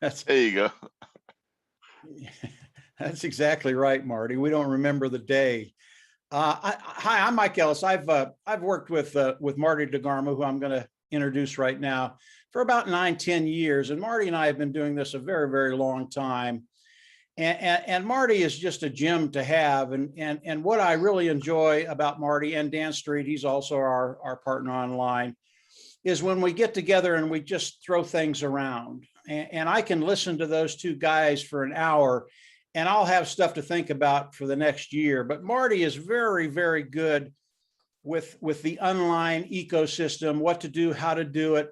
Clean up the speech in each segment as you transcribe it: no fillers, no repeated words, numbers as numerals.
That's There you go. that's exactly right, Marty. We don't remember the day. Hi, I'm Mike Ellis. I've worked with Marty DeGarmo, who I'm going to introduce right now, for about 9-10 years, and Marty and I have been doing this a very, very long time. And Marty is just a gem to have. And what I really enjoy about Marty and Dan Street, he's also our partner online, is when we get together and we just throw things around. And I can listen to those two guys for an hour and I'll have stuff to think about for the next year. But Marty is very, very good with the online ecosystem, what to do, how to do it.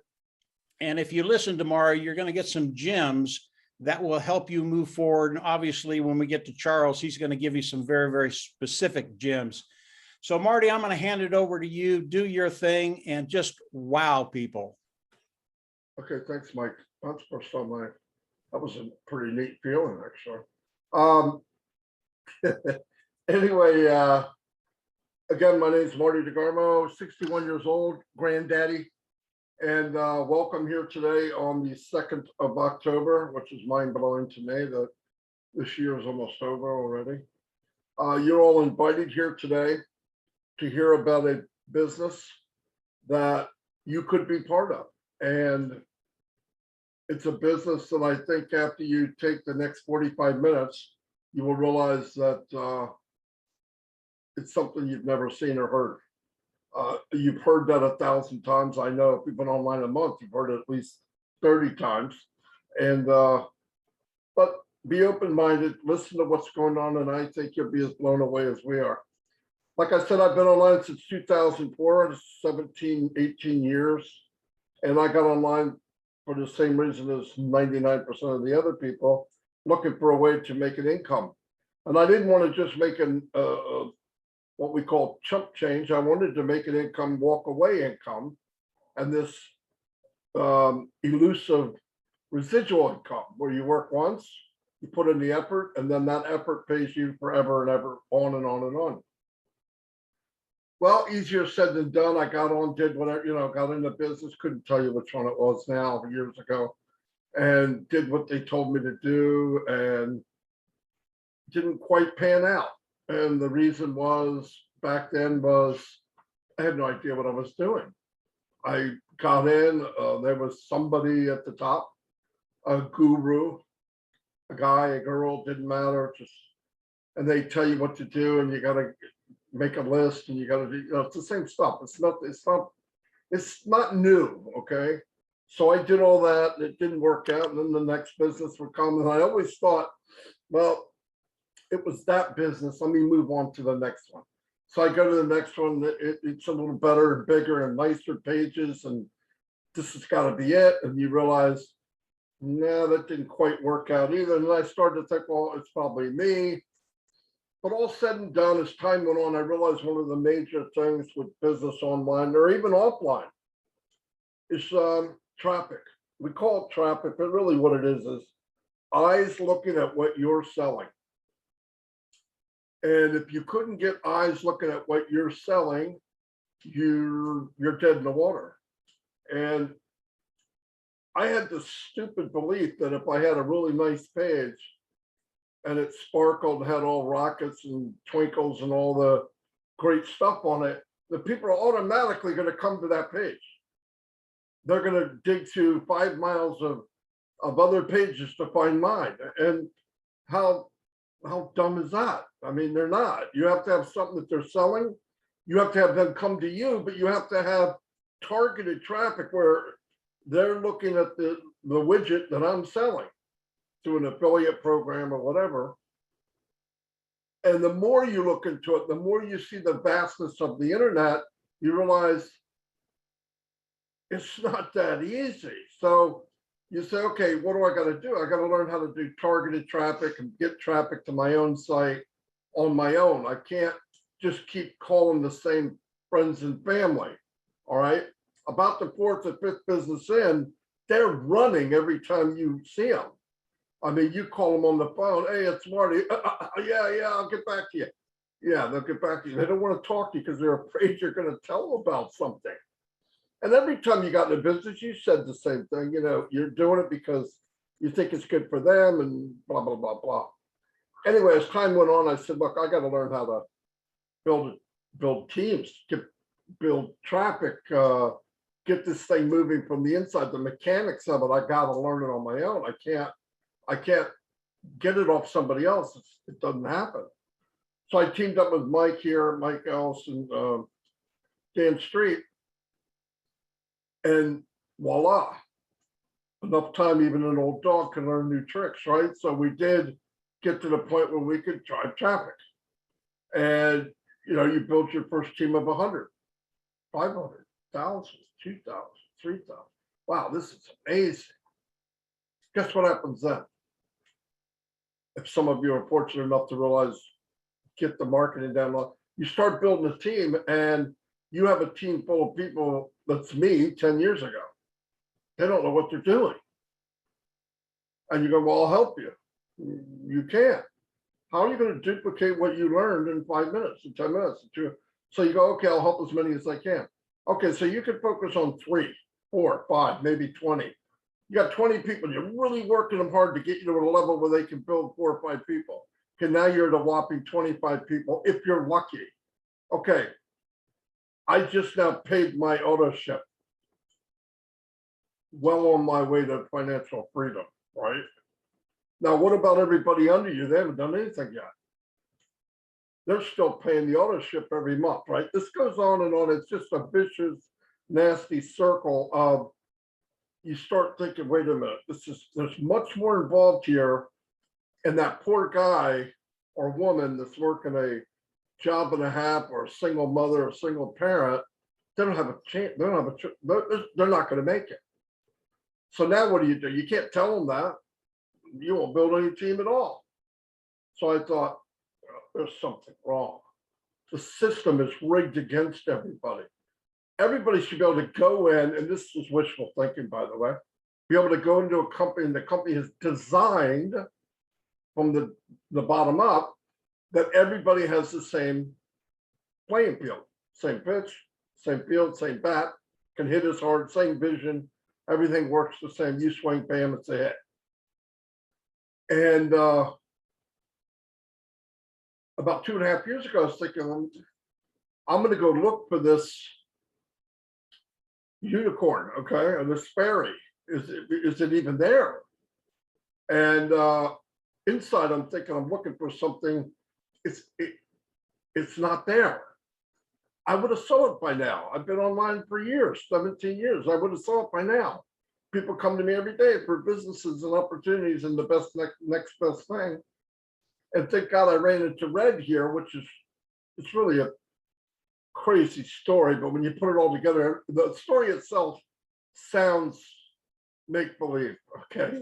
And if you listen to Marty, you're going to get some gems that will help you move forward. And obviously, when we get to Charles, he's going to give you some very, very specific gems. So Marty, I'm going to hand it over to you. Do your thing and just wow people. Okay, thanks, Mike. That's the first time that was a pretty neat feeling, actually. Anyway, again, my name is Marty DeGarmo, 61 years old, granddaddy, and welcome here today on the 2nd of October, which is mind-blowing to me that this year is almost over already. You're all invited here today to hear about a business that you could be part of. And it's a business that I think after you take the next 45 minutes, you will realize that it's something you've never seen or heard. You've heard that 1,000 times. I know if you've been online a month, you've heard it at least 30 times. And but be open-minded, listen to what's going on, and I think you'll be as blown away as we are. Like I said, I've been online since 2004, 17, 18 years. And I got online for the same reason as 99% of the other people, looking for a way to make an income. And I didn't want to just make what we call chump change. I wanted to make an income, walk away income, and this elusive residual income where you work once, you put in the effort, and then that effort pays you forever and ever, on and on and on. Well, easier said than done. I got on, did whatever, got into business, couldn't tell you which one it was now, years ago, and did what they told me to do and didn't quite pan out. And the reason was, back then was, I had no idea what I was doing. I got in, there was somebody at the top, a guru, a guy, a girl, didn't matter, and they tell you what to do, and you got to make a list, and you got to do, it's the same stuff. It's not new, okay? So I did all that, and it didn't work out, and then the next business would come, and I always thought, well, it was that business, let me move on to the next one. So I go to the next one, it's a little better and bigger and nicer pages, and this has got to be it. And you realize, no, that didn't quite work out either. And I started to think, well, it's probably me. But all said and done, as time went on, I realized one of the major things with business online or even offline is traffic. We call it traffic, but really what it is eyes looking at what you're selling. And if you couldn't get eyes looking at what you're selling, you're dead in the water. And I had this stupid belief that if I had a really nice page and it sparkled, had all rockets and twinkles and all the great stuff on it, the people are automatically going to come to that page. They're going to dig through 5 miles of other pages to find mine. And how dumb is that? I mean, they're not. You have to have something that they're selling. You have to have them come to you, but you have to have targeted traffic where they're looking at the widget that I'm selling through an affiliate program or whatever. And the more you look into it, the more you see the vastness of the internet, you realize it's not that easy. So you say, okay, what do I got to do? I got to learn how to do targeted traffic and get traffic to my own site on my own. I can't just keep calling the same friends and family. All right. About the 4th or 5th business in, they're running every time you see them. I mean, you call them on the phone. Hey, it's Marty. Yeah, I'll get back to you. Yeah, they'll get back to you. They don't want to talk to you because they're afraid you're going to tell them about something. And every time you got in a business, you said the same thing. You're doing it because you think it's good for them and blah, blah, blah, blah. Anyway, as time went on, I said, look, I got to learn how to build teams, build traffic, get this thing moving from the inside. The mechanics of it, I got to learn it on my own. I can't get it off somebody else. It doesn't happen. So I teamed up with Mike here, Mike Ellis, and Dan Street, and voila, enough time even an old dog can learn new tricks, right? So we did get to the point where we could drive traffic. And, you know, you build your first team of 100, 500, 1,000, 2,000, 3,000. Wow, this is amazing. Guess what happens then? If some of you are fortunate enough to realize, get the marketing down low, you start building a team, and you have a team full of people that's me 10 years ago. They don't know what they're doing. And you go, well, I'll help you. You can't. How are you going to duplicate what you learned in 5 minutes, in 10 minutes? So you go, okay, I'll help as many as I can. Okay, so you can focus on 3, 4, 5, maybe 20. You got 20 people, you're really working them hard to get you to a level where they can build 4 or 5 people. Okay, now you're at a whopping 25 people, if you're lucky. Okay, I just now paid my auto ship. Well on my way to financial freedom, right? Now, what about everybody under you? They haven't done anything yet. They're still paying the auto ship every month, right? This goes on and on. It's just a vicious, nasty circle of, you start thinking, wait a minute, there's much more involved here. And that poor guy or woman that's working a job and a half, or a single mother or single parent, they don't have a chance. They don't have a, they're not going to make it. So now what do? You can't tell them that. You won't build any team at all. So I thought, there's something wrong. The system is rigged against everybody. Everybody should be able to go in, and this is wishful thinking, by the way, be able to go into a company, and the company is designed from the bottom up, that everybody has the same playing field, same pitch, same field, same bat, can hit as hard, same vision, everything works the same. You swing, bam, it's a hit. And about 2.5 years ago, I was thinking, I'm going to go look for this unicorn, okay, or this fairy. Is it even there? And inside, I'm thinking, I'm looking for something. It's not there. I would have saw it by now. I've been online for years, 17 years. I would have saw it by now. People come to me every day for businesses and opportunities and the best next best thing. And thank God I ran into Red here, which is, it's really a crazy story, but when you put it all together, the story itself sounds make-believe, okay?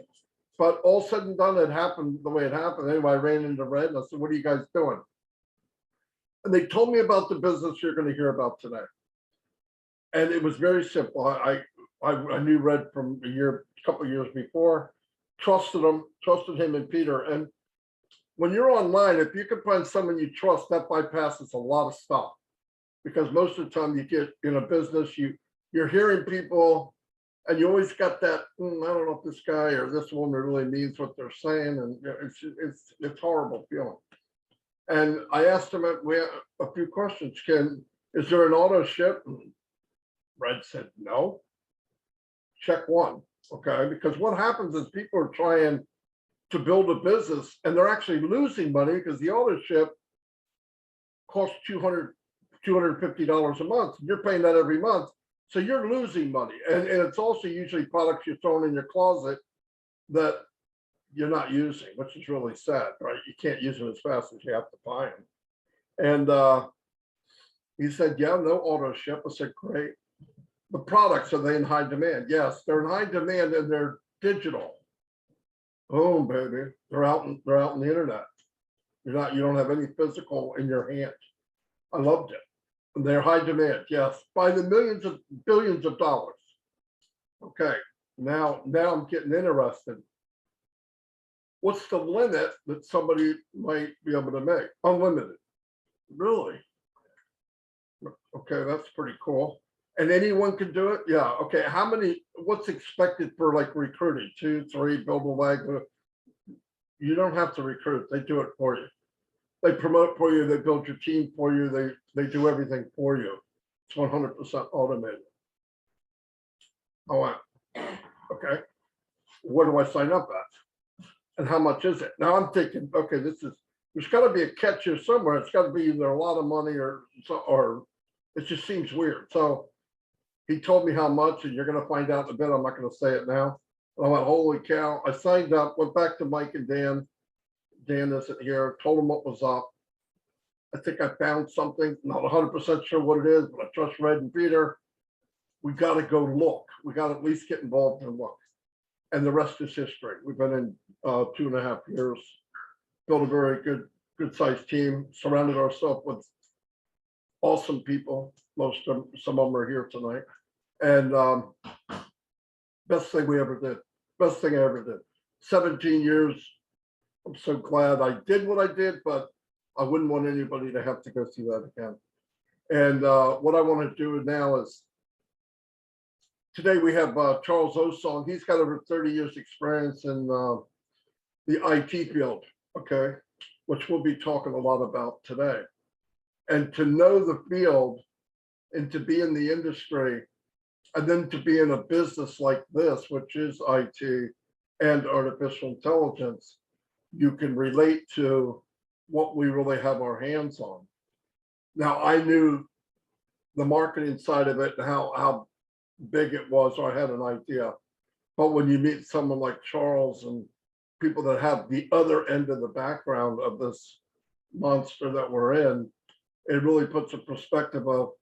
But all said and done, it happened the way it happened. Anyway, I ran into Red and I said, what are you guys doing? And they told me about the business you're going to hear about today. And it was very simple. I knew Red from a couple of years before, trusted him and Peter. And when you're online, if you can find someone you trust, that bypasses a lot of stuff. Because most of the time you get in a business, you're hearing people, and you always got that, I don't know if this guy or this woman really means what they're saying, and it's horrible feeling. And I asked him a few questions. Is there an auto ship? Red said no. Check one, okay? Because what happens is people are trying to build a business and they're actually losing money because the auto ship costs $250 a month. You're paying that every month. So you're losing money. And it's also usually products you're throwing in your closet that you're not using, which is really sad, right? You can't use them as fast as you have to buy them. And he said, yeah, no auto ship. I said, great. The products, are they in high demand? Yes, they're in high demand and they're digital. Oh, baby, they're out in the internet. You don't have any physical in your hand. I loved it. And they're high demand, yes, by the millions of billions of dollars. Okay, now I'm getting interested. What's the limit that somebody might be able to make? Unlimited. Really? Okay, that's pretty cool. And anyone can do it? Yeah, okay. How many, what's expected for like recruiting? 2, 3, build a wagon? You don't have to recruit, they do it for you. They promote for you, they build your team for you, they do everything for you. It's 100% automated. Oh, wow. Okay. Where do I sign up at? And how much is it? Now I'm thinking, okay, there's got to be a catch here somewhere. It's got to be either a lot of money or it just seems weird. So he told me how much, and you're going to find out in a bit. I'm not going to say it now. And I went, holy cow. I signed up, went back to Mike and Dan. Dan isn't here, told him what was up. I think I found something, not 100% sure what it is, but I trust Red and Peter. We got to go look. We got to at least get involved and look. And the rest is history. We've been in 2.5 years, built a very good sized team, surrounded ourselves with awesome people. Some of them are here tonight. And best thing we ever did. Best thing I ever did. 17 years. I'm so glad I did what I did, but I wouldn't want anybody to have to go through that again. And what I want to do now is, today we have Charles Osong. He's got over 30 years experience in the IT field, okay, which we'll be talking a lot about today. And to know the field and to be in the industry and then to be in a business like this, which is IT and artificial intelligence, you can relate to what we really have our hands on. Now, I knew the marketing side of it and how big it was, so I had an idea. But when you meet someone like Charles and people that have the other end of the background of this monster that we're in, it really puts a perspective of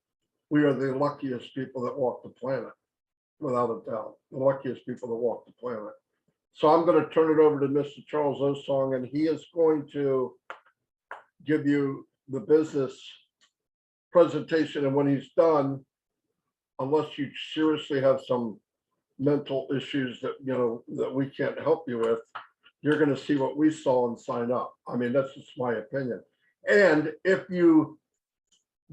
we are the luckiest people that walk the planet, without a doubt, the luckiest people that walk the planet. So I'm going to turn it over to Mr. Charles Osong, and he is going to give you the business presentation. And when he's done, unless you seriously have some mental issues that, you know, that we can't help you with, you're going to see what we saw and sign up. I mean, that's just my opinion. And if you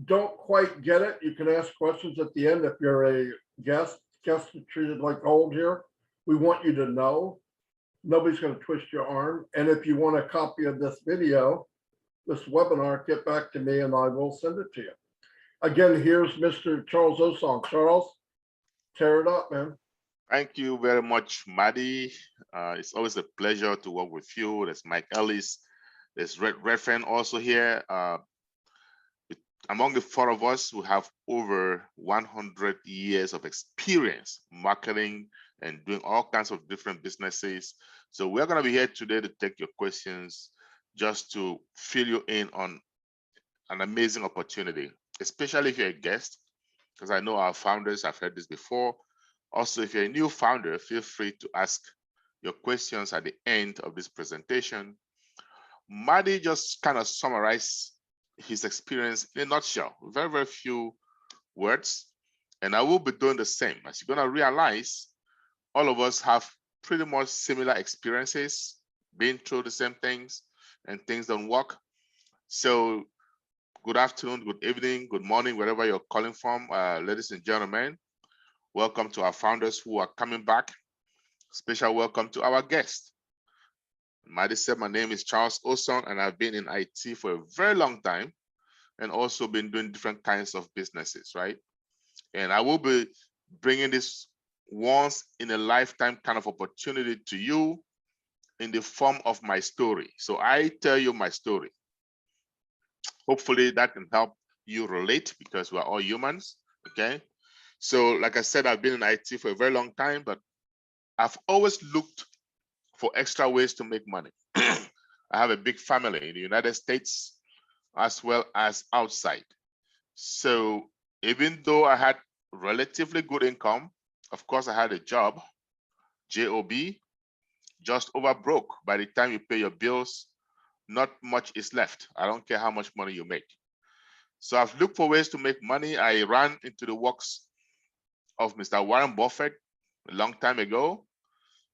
don't quite get it, you can ask questions at the end. If you're a guest are treated like gold here. We want you to know. Nobody's going to twist your arm. And if you want a copy of this video, this webinar, get back to me and I will send it to you. Again, here's Mr. Charles Osong. Charles, tear it up, man. Thank you very much, Maddie. It's always a pleasure to work with you. There's Mike Ellis. There's Redfern also here. Among the four of us who have over 100 years of experience marketing and doing all kinds of different businesses. So we're going to be here today to take your questions, just to fill you in on an amazing opportunity, especially if you're a guest, because I know our founders have heard this before. Also, if you're a new founder, feel free to ask your questions at the end of this presentation. Maddie just kind of summarized his experience in a nutshell, very, very few words. And I will be doing the same. As you're going to realize, all of us have pretty much similar experiences, been through the same things, and things don't work. So good afternoon, good evening, good morning, wherever you're calling from, ladies and gentlemen. Welcome to our founders who are coming back. Special welcome to our guests. Maddie said, my name is Charles Osong, and I've been in IT for a very long time and also been doing different kinds of businesses, right? And I will be bringing this once in a lifetime kind of opportunity to you in the form of my story. So I tell you my story. Hopefully that can help you relate, because we're all humans, okay? So like I said, I've been in IT for a very long time, but I've always looked for extra ways to make money. I have a big family in the United States as well as outside. So even though I had relatively good income, of course I had a job, job, just over broke. By the time you pay your bills, not much is left. I don't care how much money you make. So I've looked for ways to make money. I ran into the works of Mr. Warren Buffett a long time ago.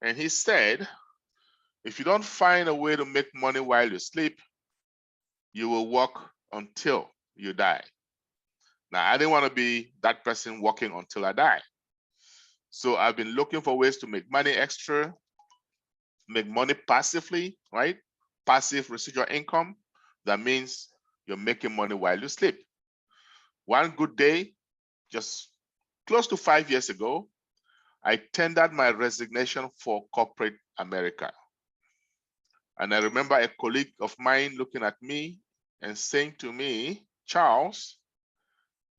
And he said, if you don't find a way to make money while you sleep, you will work until you die. Now, I didn't want to be that person working until I die. So I've been looking for ways to make money extra, make money passively, right? Passive residual income. That means you're making money while you sleep. One good day, just close to 5 years ago, I tendered my resignation for corporate America. And I remember a colleague of mine looking at me and saying to me, Charles,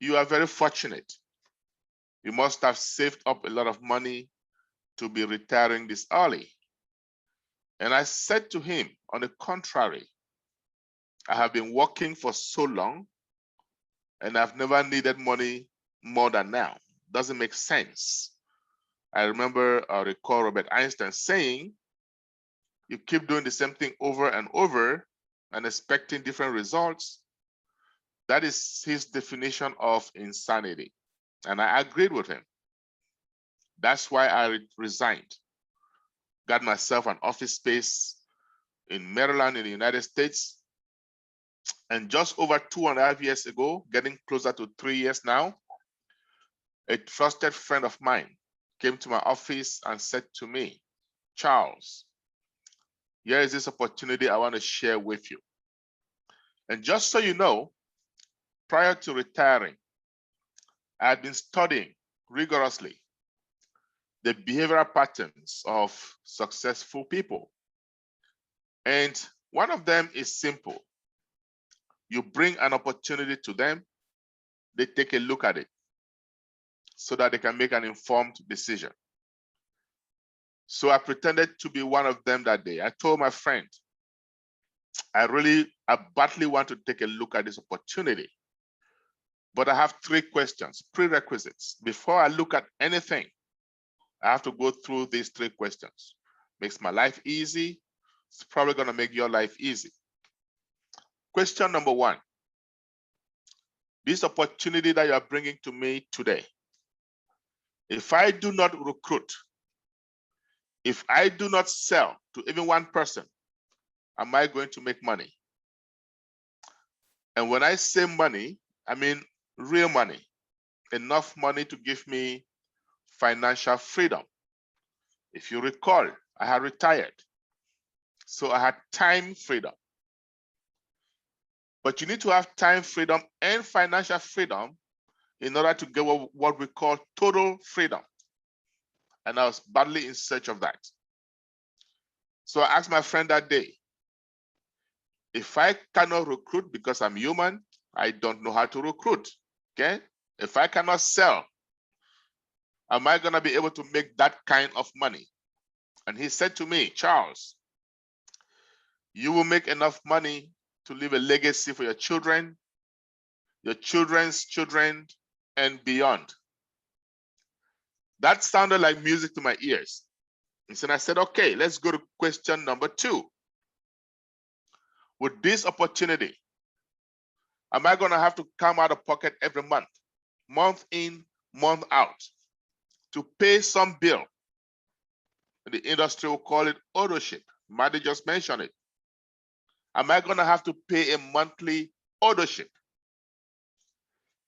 you are very fortunate. You must have saved up a lot of money to be retiring this early. And I said to him, on the contrary, I have been working for so long and I've never needed money more than now. Doesn't make sense. I recall Robert Einstein saying, you keep doing the same thing over and over and expecting different results. That is his definition of insanity. And I agreed with him. That's why I resigned. Got myself an office space in Maryland in the United States. And just over 2.5 years ago, getting closer to 3 years now, a trusted friend of mine came to my office and said to me, Charles, here is this opportunity I want to share with you. And just so you know, prior to retiring, I had been studying rigorously the behavioral patterns of successful people. And one of them is simple. You bring an opportunity to them, they take a look at it so that they can make an informed decision. So I pretended to be one of them that day. I told my friend, I badly want to take a look at this opportunity, but I have 3 questions, prerequisites. Before I look at anything, I have to go through these 3 questions. Makes my life easy. It's probably going to make your life easy. Question number 1. This opportunity that you are bringing to me today, if I do not recruit, if I do not sell to even one person, am I going to make money? And when I say money, I mean real money, enough money to give me financial freedom. If you recall, I had retired, so I had time freedom. But you need to have time freedom and financial freedom in order to get what we call total freedom. And I was badly in search of that. So I asked my friend that day, if I cannot recruit because I'm human, I don't know how to recruit, okay? If I cannot sell, am I gonna be able to make that kind of money? And he said to me, Charles, you will make enough money to leave a legacy for your children, your children's children, and beyond. That sounded like music to my ears. And so I said, okay, let's go to question number 2. With this opportunity, am I gonna have to come out of pocket every month, month in, month out, to pay some bill? The industry will call it ownership. Maddie just mentioned it. Am I gonna have to pay a monthly ownership?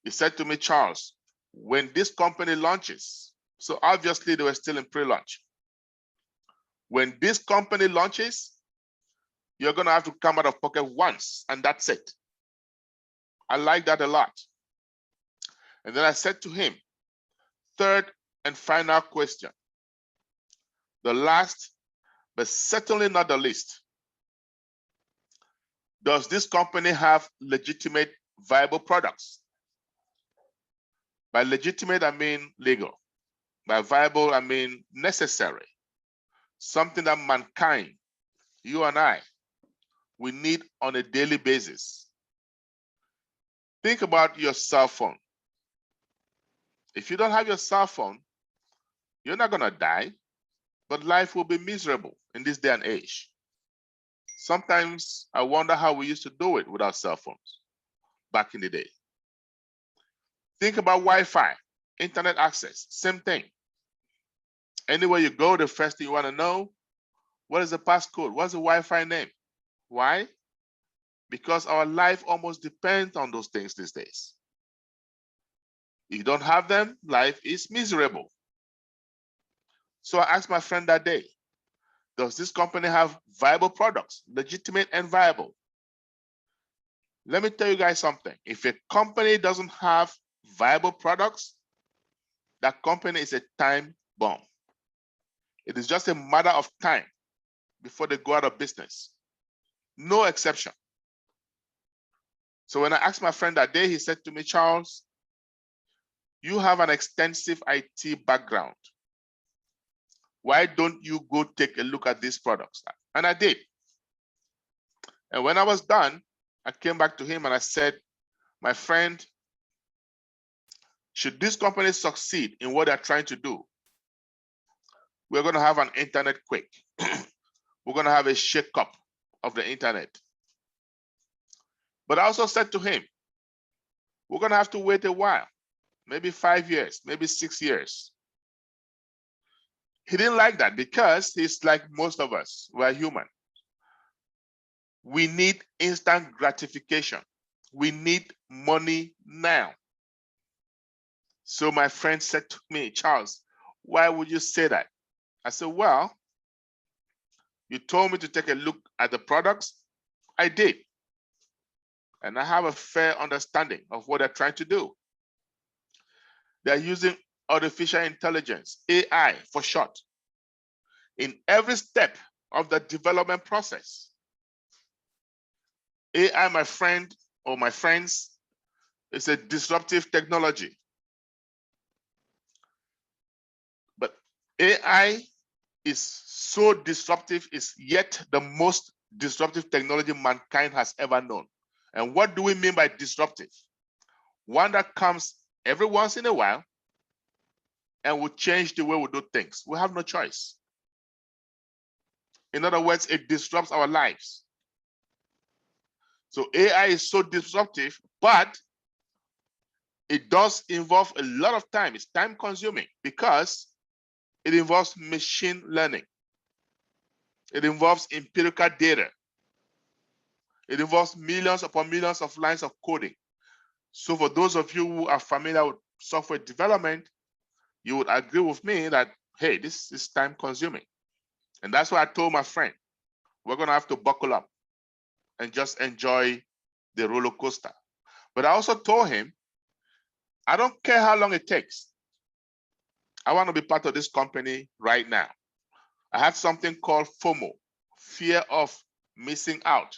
He said to me, Charles, when this company launches, so obviously they were still in pre-launch. When this company launches, you're gonna have to come out of pocket once, and that's it. I like that a lot. And then I said to him, 3rd and final question. The last, but certainly not the least. Does this company have legitimate, viable products? By legitimate, I mean legal. By viable, I mean necessary. Something that mankind, you and I, we need on a daily basis. Think about your cell phone. If you don't have your cell phone, you're not gonna die, but life will be miserable in this day and age. Sometimes I wonder how we used to do it without cell phones back in the day. Think about Wi-Fi, internet access, same thing. Anywhere you go, the first thing you want to know, what is the passcode? What's the Wi-Fi name? Why? Because our life almost depends on those things these days. If you don't have them, life is miserable. So I asked my friend that day, does this company have viable products, legitimate and viable? Let me tell you guys something. If a company doesn't have viable products, that company is a time bomb. It is just a matter of time before they go out of business. No exception. So when I asked my friend that day, he said to me, Charles, you have an extensive IT background. Why don't you go take a look at these products? And I did. And when I was done, I came back to him and I said, my friend, should this company succeed in what they're trying to do, we're going to have an internet quake. We're going to have a shake-up of the internet. But I also said to him, we're going to have to wait a while, maybe 5 years, maybe 6 years. He didn't like that because he's like most of us, we're human. We need instant gratification. We need money now. So my friend said to me, Charles, why would you say that? I said, well, you told me to take a look at the products. I did. And I have a fair understanding of what they're trying to do. They're using artificial intelligence, AI for short, in every step of the development process. AI, my friend or my friends, is a disruptive technology. But AI is so disruptive, is yet the most disruptive technology mankind has ever known. And what do we mean by disruptive? One that comes every once in a while and will change the way we do things. We have no choice. In other words, it disrupts our lives. So AI is so disruptive, but it does involve a lot of time. It's time consuming because it involves machine learning. It involves empirical data. It involves millions upon millions of lines of coding. So for those of you who are familiar with software development, you would agree with me that, hey, this is time consuming. And that's why I told my friend, we're going to have to buckle up and just enjoy the roller coaster. But I also told him, I don't care how long it takes. I want to be part of this company right now. I had something called FOMO, fear of missing out.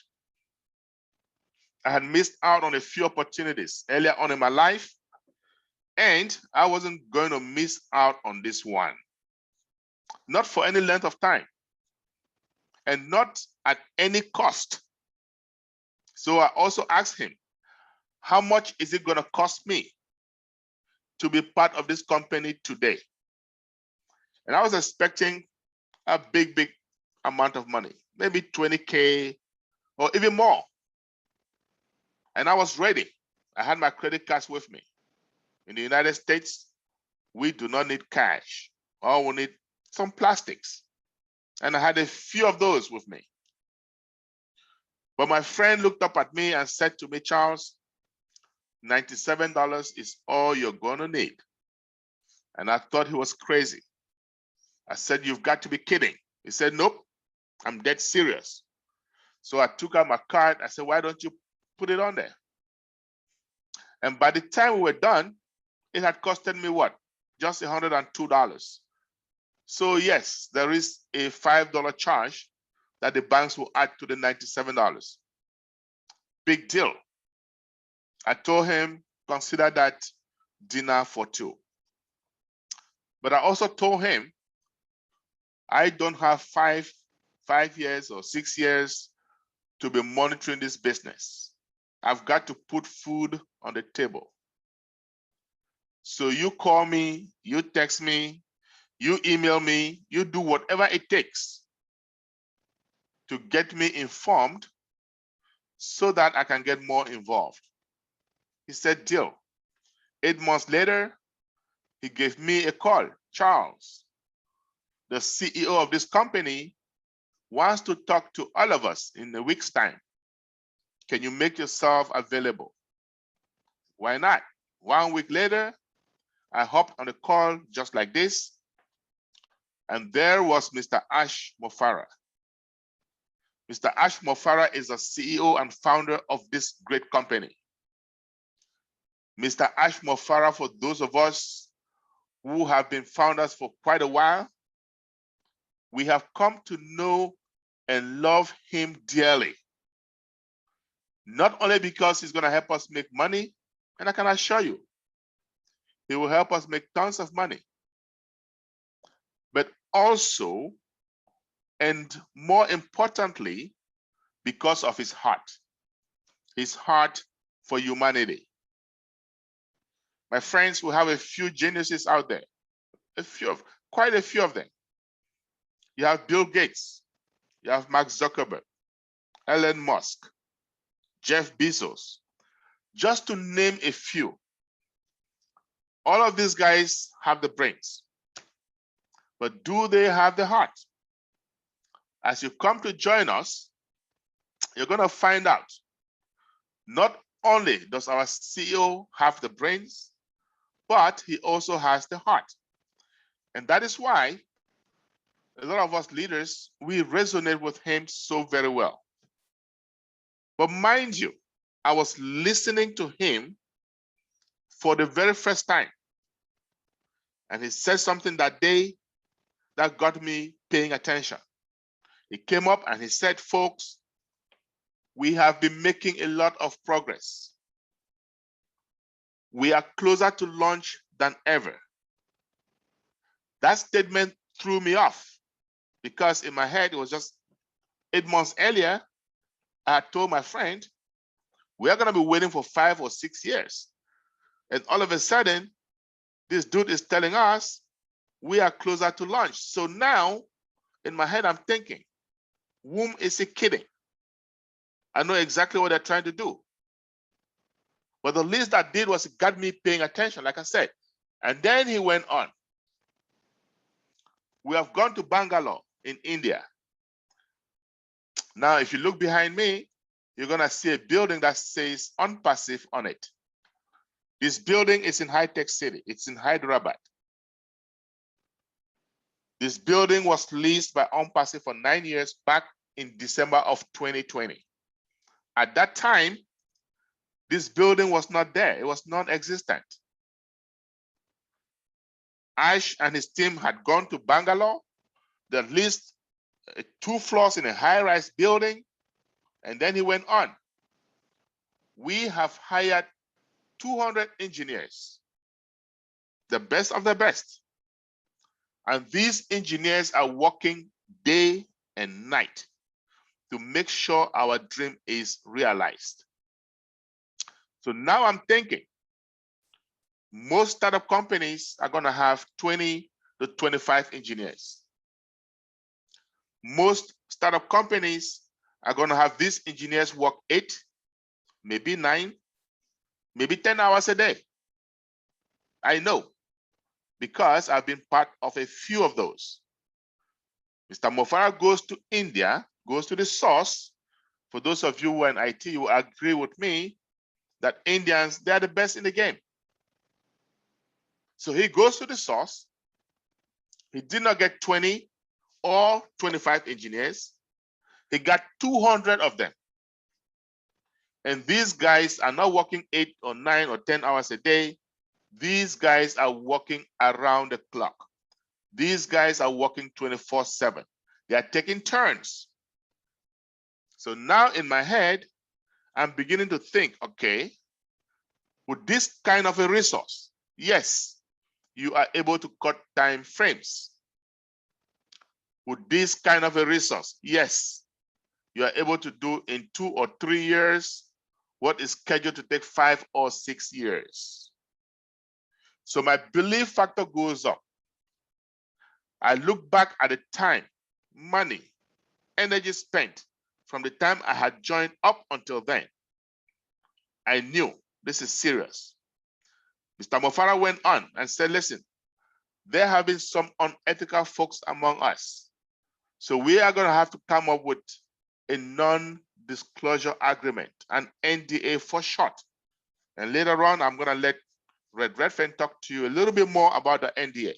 I had missed out on a few opportunities earlier on in my life, and I wasn't going to miss out on this one. Not for any length of time, and not at any cost. So I also asked him, how much is it going to cost me to be part of this company today? And I was expecting a big amount of money, maybe 20K or even more. And I was ready. I had my credit cards with me. In the United States, we do not need cash. All we need some plastics. And I had a few of those with me. But my friend looked up at me and said to me, Charles, $97 is all you're going to need. And I thought he was crazy. I said, you've got to be kidding. He said, nope, I'm dead serious. So I took out my card. I said, why don't you put it on there? And by the time we were done, it had costed me what? Just $102. So yes, there is a $5 charge that the banks will add to the $97. Big deal. I told him, consider that dinner for two. But I also told him, I don't have five years or 6 years to be monitoring this business. I've got to put food on the table. So you call me, you text me, you email me, you do whatever it takes to get me informed so that I can get more involved. He said, deal. 8 months later, he gave me a call. Charles, the CEO of this company wants to talk to all of us in a week's time. Can you make yourself available? Why not? 1 week later, I hopped on a call just like this, and there was Mr. Ash Mofara. Mr. Ash Mofara is the CEO and founder of this great company. Mr. Ash Mofara, for those of us who have been founders for quite a while, we have come to know and love him dearly. Not only because he's going to help us make money, and I can assure you, he will help us make tons of money, but also, and more importantly, because of his heart for humanity. My friends, we have a few geniuses out there, quite a few of them. You have Bill Gates, you have Mark Zuckerberg, Elon Musk, Jeff Bezos, just to name a few. All of these guys have the brains, but do they have the heart? As you come to join us, you're going to find out not only does our CEO have the brains, but he also has the heart. And that is why a lot of us leaders, we resonate with him so very well. But mind you, I was listening to him for the very first time. And he said something that day that got me paying attention. He came up and he said, folks, we have been making a lot of progress. We are closer to launch than ever. That statement threw me off because in my head, it was just 8 months earlier, I had told my friend, we are going to be waiting for 5 or 6 years. And all of a sudden, this dude is telling us we are closer to launch. So now, in my head, I'm thinking, whom is he kidding? I know exactly what they're trying to do. But the least that did was it got me paying attention, like I said. And then he went on. We have gone to Bangalore in India. Now, if you look behind me, you're going to see a building that says OnPassive on it. This building is in high-tech city. It's in Hyderabad. This building was leased by OnPassive for 9 years back in December of 2020. At that time, this building was not there. It was non-existent. Ash and his team had gone to Bangalore. They leased 2 floors in a high-rise building. And then he went on. We have hired 200 engineers, the best of the best. And these engineers are working day and night to make sure our dream is realized. So now I'm thinking, most startup companies are going to have 20 to 25 engineers. Most startup companies are going to have these engineers work 8, maybe 9, maybe 10 hours a day. I know, because I've been part of a few of those. Mr. Mofara goes to India, goes to the source. For those of you who are in IT, you will agree with me that Indians, they're the best in the game. So he goes to the source. He did not get 20 or 25 engineers. He got 200 of them. And these guys are not working 8 or 9 or 10 hours a day. These guys are working around the clock. These guys are working 24/7. They are taking turns. So now in my head, I'm beginning to think, okay, with this kind of a resource, yes, you are able to cut time frames. With this kind of a resource, yes, you are able to do in 2 or 3 years what is scheduled to take 5 or 6 years. So my belief factor goes up. I look back at the time, money, energy spent from the time I had joined up until then. I knew this is serious. Mr. Mofara went on and said, listen, there have been some unethical folks among us. So we are going to have to come up with a non-disclosure agreement, an NDA for short. And later on, I'm going to let Redfern talk to you a little bit more about the NDA.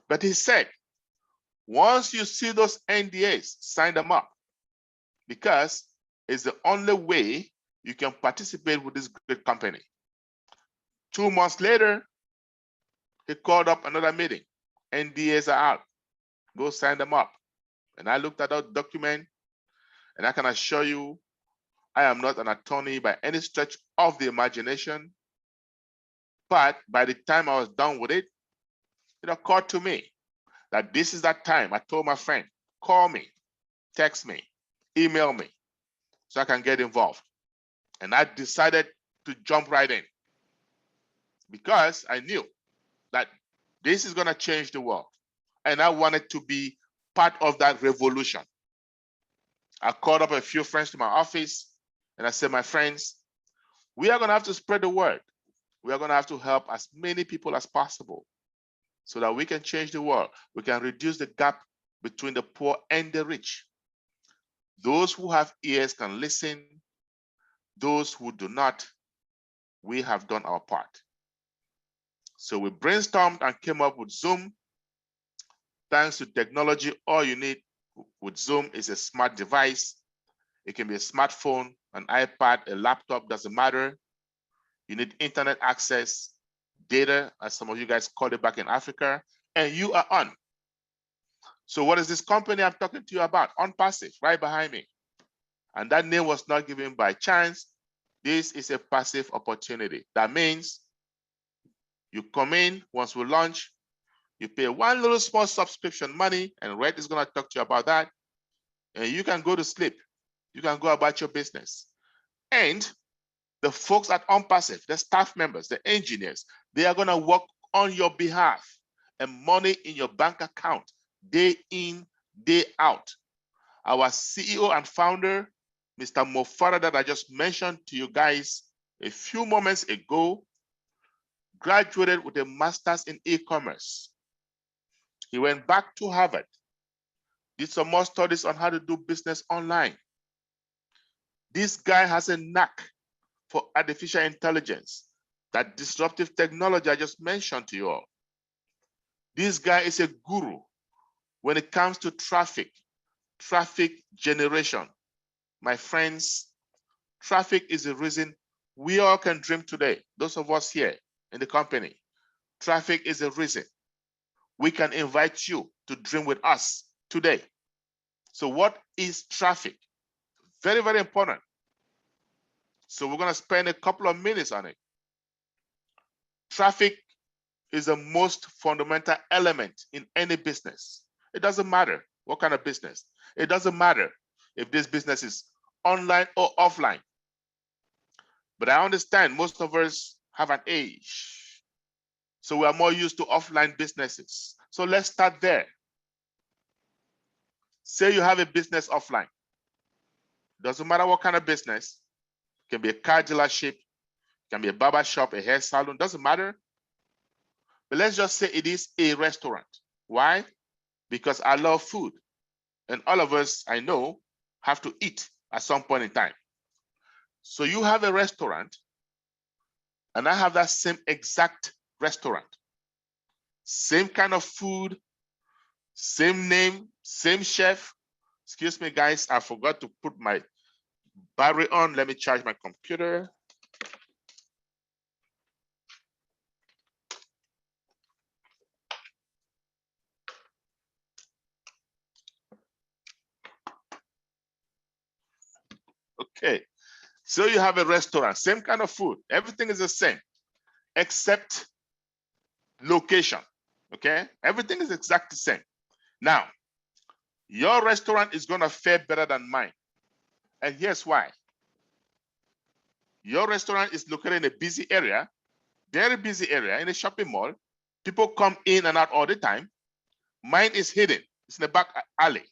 But he said, once you see those NDAs, sign them up, because it's the only way you can participate with this great company. 2 months later, he called up another meeting. NDAs are out. Go sign them up. And I looked at that document, and I can assure you, I am not an attorney by any stretch of the imagination. But by the time I was done with it, it occurred to me that this is that time. I told my friend, call me, text me, email me, so I can get involved. And I decided to jump right in, because I knew that this is going to change the world. And I wanted to be part of that revolution. I called up a few friends to my office, and I said, my friends, we are going to have to spread the word. We are going to have to help as many people as possible so that we can change the world. We can reduce the gap between the poor and the rich. Those who have ears can listen. Those who do not, we have done our part. So we brainstormed and came up with Zoom. Thanks to technology, all you need with Zoom is a smart device. It can be a smartphone, an iPad, a laptop, doesn't matter. You need internet access, data, as some of you guys call it back in Africa, and you are on. So what is this company I'm talking to you about? OnPassive, right behind me. And that name was not given by chance. This is a passive opportunity. That means you come in once we launch, you pay one little small subscription money, and Red is going to talk to you about that. And you can go to sleep. You can go about your business. And the folks at OnPassive, the staff members, the engineers, they are going to work on your behalf, and money in your bank account, day in, day out. Our CEO and founder, Mr. Mofara, that I just mentioned to you guys a few moments ago, graduated with a master's in e-commerce. He went back to Harvard, did some more studies on how to do business online. This guy has a knack for artificial intelligence, that disruptive technology I just mentioned to you all. This guy is a guru when it comes to traffic generation. My friends, traffic is the reason we all can dream today. Those of us here in the company, traffic is the reason we can invite you to dream with us today. So what is traffic? Very, very important. So we're going to spend a couple of minutes on it. Traffic is the most fundamental element in any business. It doesn't matter what kind of business. It doesn't matter if this business is online or offline. But I understand most of us have an age, so we are more used to offline businesses. So let's start there. Say you have a business offline. Doesn't matter what kind of business. It can be a car dealership, it can be a barber shop, a hair salon, doesn't matter. But let's just say it is a restaurant. Why? Because I love food. And all of us, I know, have to eat at some point in time. So you have a restaurant, and I have that same exact restaurant. Same kind of food, same name, same chef. Excuse me, guys, I forgot to put my battery on. Let me charge my computer. Okay, so you have a restaurant, same kind of food, everything is the same, except location, okay? Everything is exactly the same. Now, your restaurant is gonna fare better than mine. And here's why. Your restaurant is located in a busy area, very busy area, in a shopping mall. People come in and out all the time. Mine is hidden, it's in the back alley.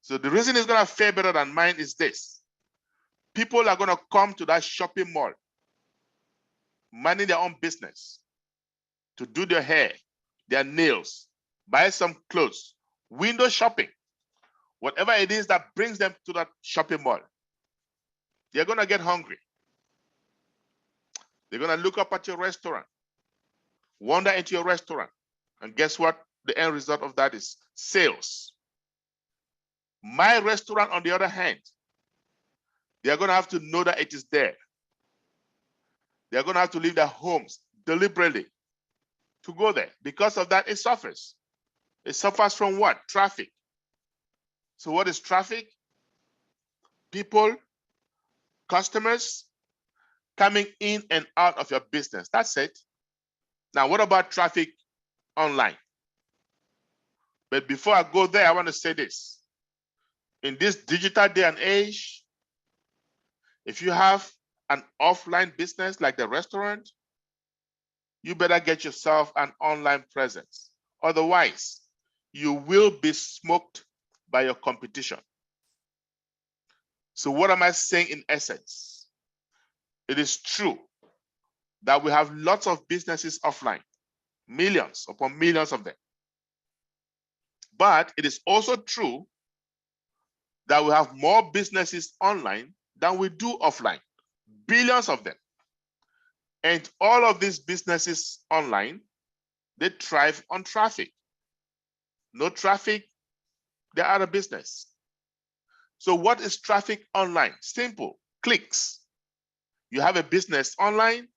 So the reason it's gonna fare better than mine is this. People are gonna come to that shopping mall, minding their own business, to do their hair, their nails, buy some clothes, window shopping, whatever it is that brings them to that shopping mall. They're gonna get hungry. They're going to look up at your restaurant, wander into your restaurant, and guess what? The end result of that is sales. My restaurant, on the other hand, they're going to have to know that it is there. They're going to have to leave their homes deliberately to go there. Because of that, it suffers. It suffers from what? Traffic. So what is traffic? People, customers coming in and out of your business. That's it. Now, what about traffic online? But before I go there, I want to say this. In this digital day and age, if you have an offline business like the restaurant, you better get yourself an online presence. Otherwise, you will be smoked by your competition. So what am I saying in essence? It is true that we have lots of businesses offline, millions upon millions of them. But it is also true that we have more businesses online than we do offline, billions of them. And all of these businesses online, they thrive on traffic. No traffic, they're out of business. So what is traffic online? Simple, clicks. You have a business online,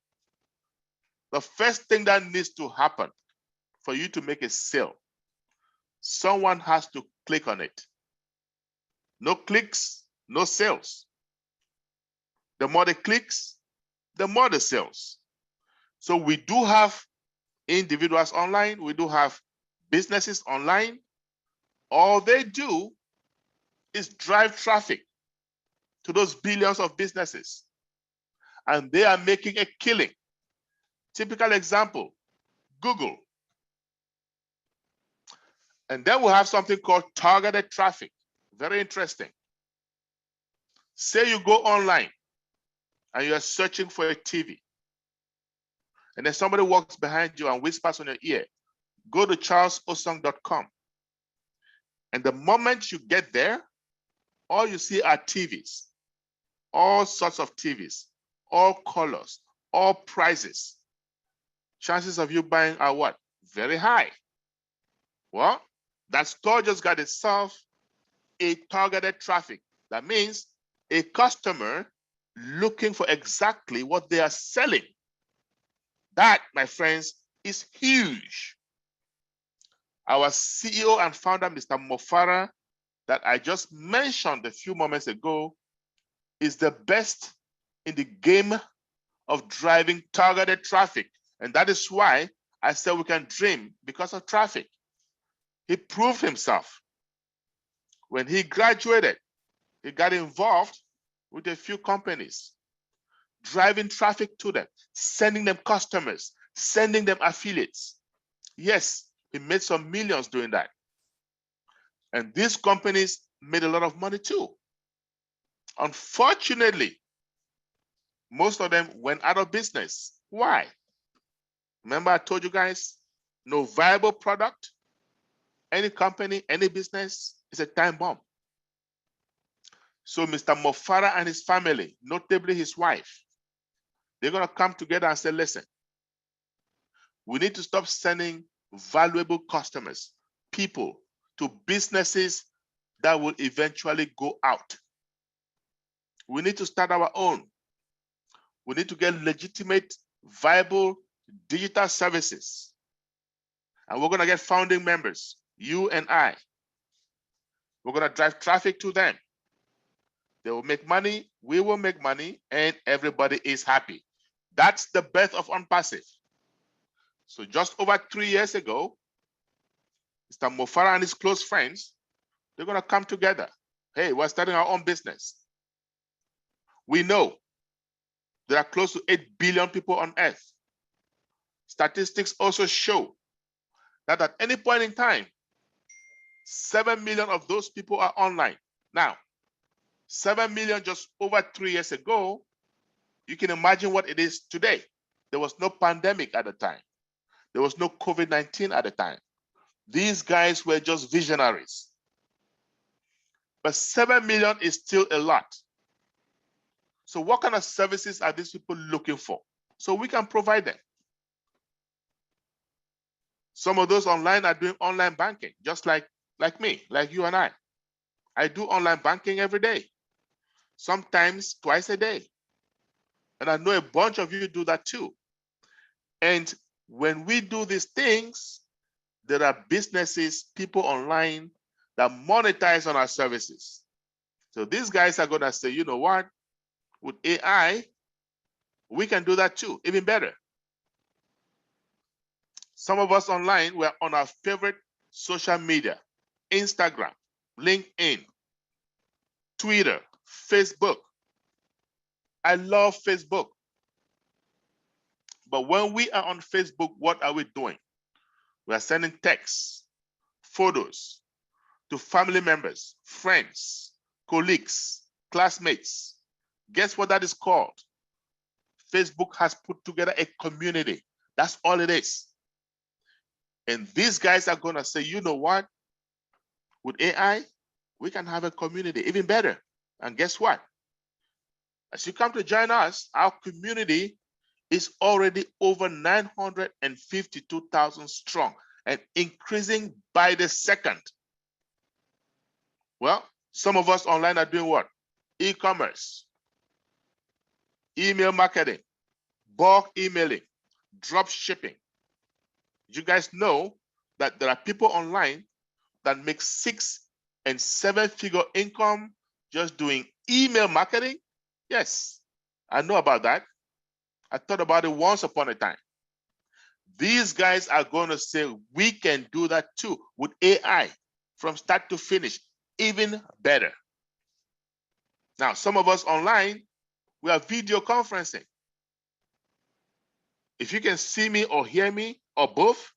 the first thing that needs to happen for you to make a sale, someone has to click on it. No clicks, no sales. The more the clicks, the more the sales. So we do have individuals online, we do have businesses online. All they do is drive traffic to those billions of businesses, and they are making a killing. Typical example, Google. And then we'll have something called targeted traffic. Very interesting. Say you go online and you're searching for a TV, and then somebody walks behind you and whispers on your ear, go to charlesosung.com. And the moment you get there, all you see are TVs, all sorts of TVs, all colors, all prices. Chances of you buying are what? Very high. Well, that store just got itself a targeted traffic. That means a customer looking for exactly what they are selling. That, my friends, is huge. Our CEO and founder, Mr. Mofara, that I just mentioned a few moments ago, is the best in the game of driving targeted traffic. And that is why I said we can dream because of traffic. He proved himself. When he graduated, he got involved with a few companies, driving traffic to them, sending them customers, sending them affiliates. Yes, he made some millions doing that. And these companies made a lot of money too. Unfortunately, most of them went out of business. Why? Remember I told you guys, no viable product, any company, any business is a time bomb. So Mr. Mofara and his family, notably his wife, they're going to come together and say, listen, we need to stop sending valuable customers, people, to businesses that will eventually go out. We need to start our own. We need to get legitimate, viable digital services. And we're going to get founding members, you and I. We're going to drive traffic to them. They will make money, we will make money, and everybody is happy. That's the birth of OnPassive. So just over 3 years ago, Mr. Mofara and his close friends, they're going to come together. Hey, we're starting our own business. We know there are close to 8 billion people on Earth. Statistics also show that at any point in time, 7 million of those people are online. Now, 7 million just over 3 years ago, you can imagine what it is today. There was no pandemic at the time. There was no COVID-19 at the time. These guys were just visionaries. But 7 million is still a lot. So what kind of services are these people looking for? So we can provide them. Some of those online are doing online banking, just like me, like you and I. I do online banking every day, sometimes twice a day. And I know a bunch of you do that too. And when we do these things, there are businesses, people online that monetize on our services. So these guys are going to say, you know what? With AI, we can do that too, even better. Some of us online, we're on our favorite social media, Instagram, LinkedIn, Twitter, Facebook. I love Facebook. But when we are on Facebook, what are we doing? We are sending texts, photos to family members, friends, colleagues, classmates. Guess what that is called? Facebook has put together a community. That's all it is. And these guys are going to say, you know what? With AI, we can have a community even better. And guess what? As you come to join us, our community is already over 952,000 strong and increasing by the second. Well, some of us online are doing what? E-commerce, email marketing, bulk emailing, drop shipping. You guys know that there are people online that make 6- and 7-figure income just doing email marketing? Yes, I know about that. I thought about it once upon a time. These guys are going to say we can do that too with AI from start to finish, even better. Now, some of us online, we are video conferencing. If you can see me or hear me or both,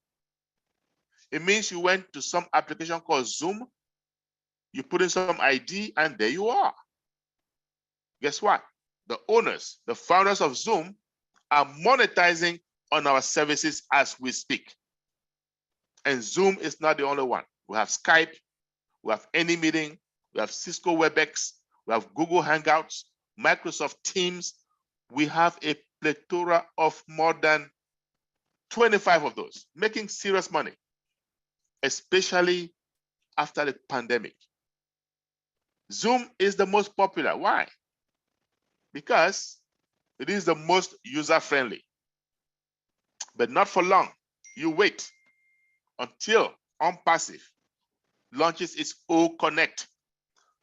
it means you went to some application called Zoom, you put in some ID, and there you are. Guess what? The owners, the founders of Zoom are monetizing on our services as we speak. And Zoom is not the only one. We have Skype, we have AnyMeeting, we have Cisco WebEx, we have Google Hangouts, Microsoft Teams. We have a plethora of more than 25 of those, making serious money, especially after the pandemic. Zoom is the most popular. Why? Because it is the most user-friendly. But not for long. You wait until OnPassive launches its O Connect.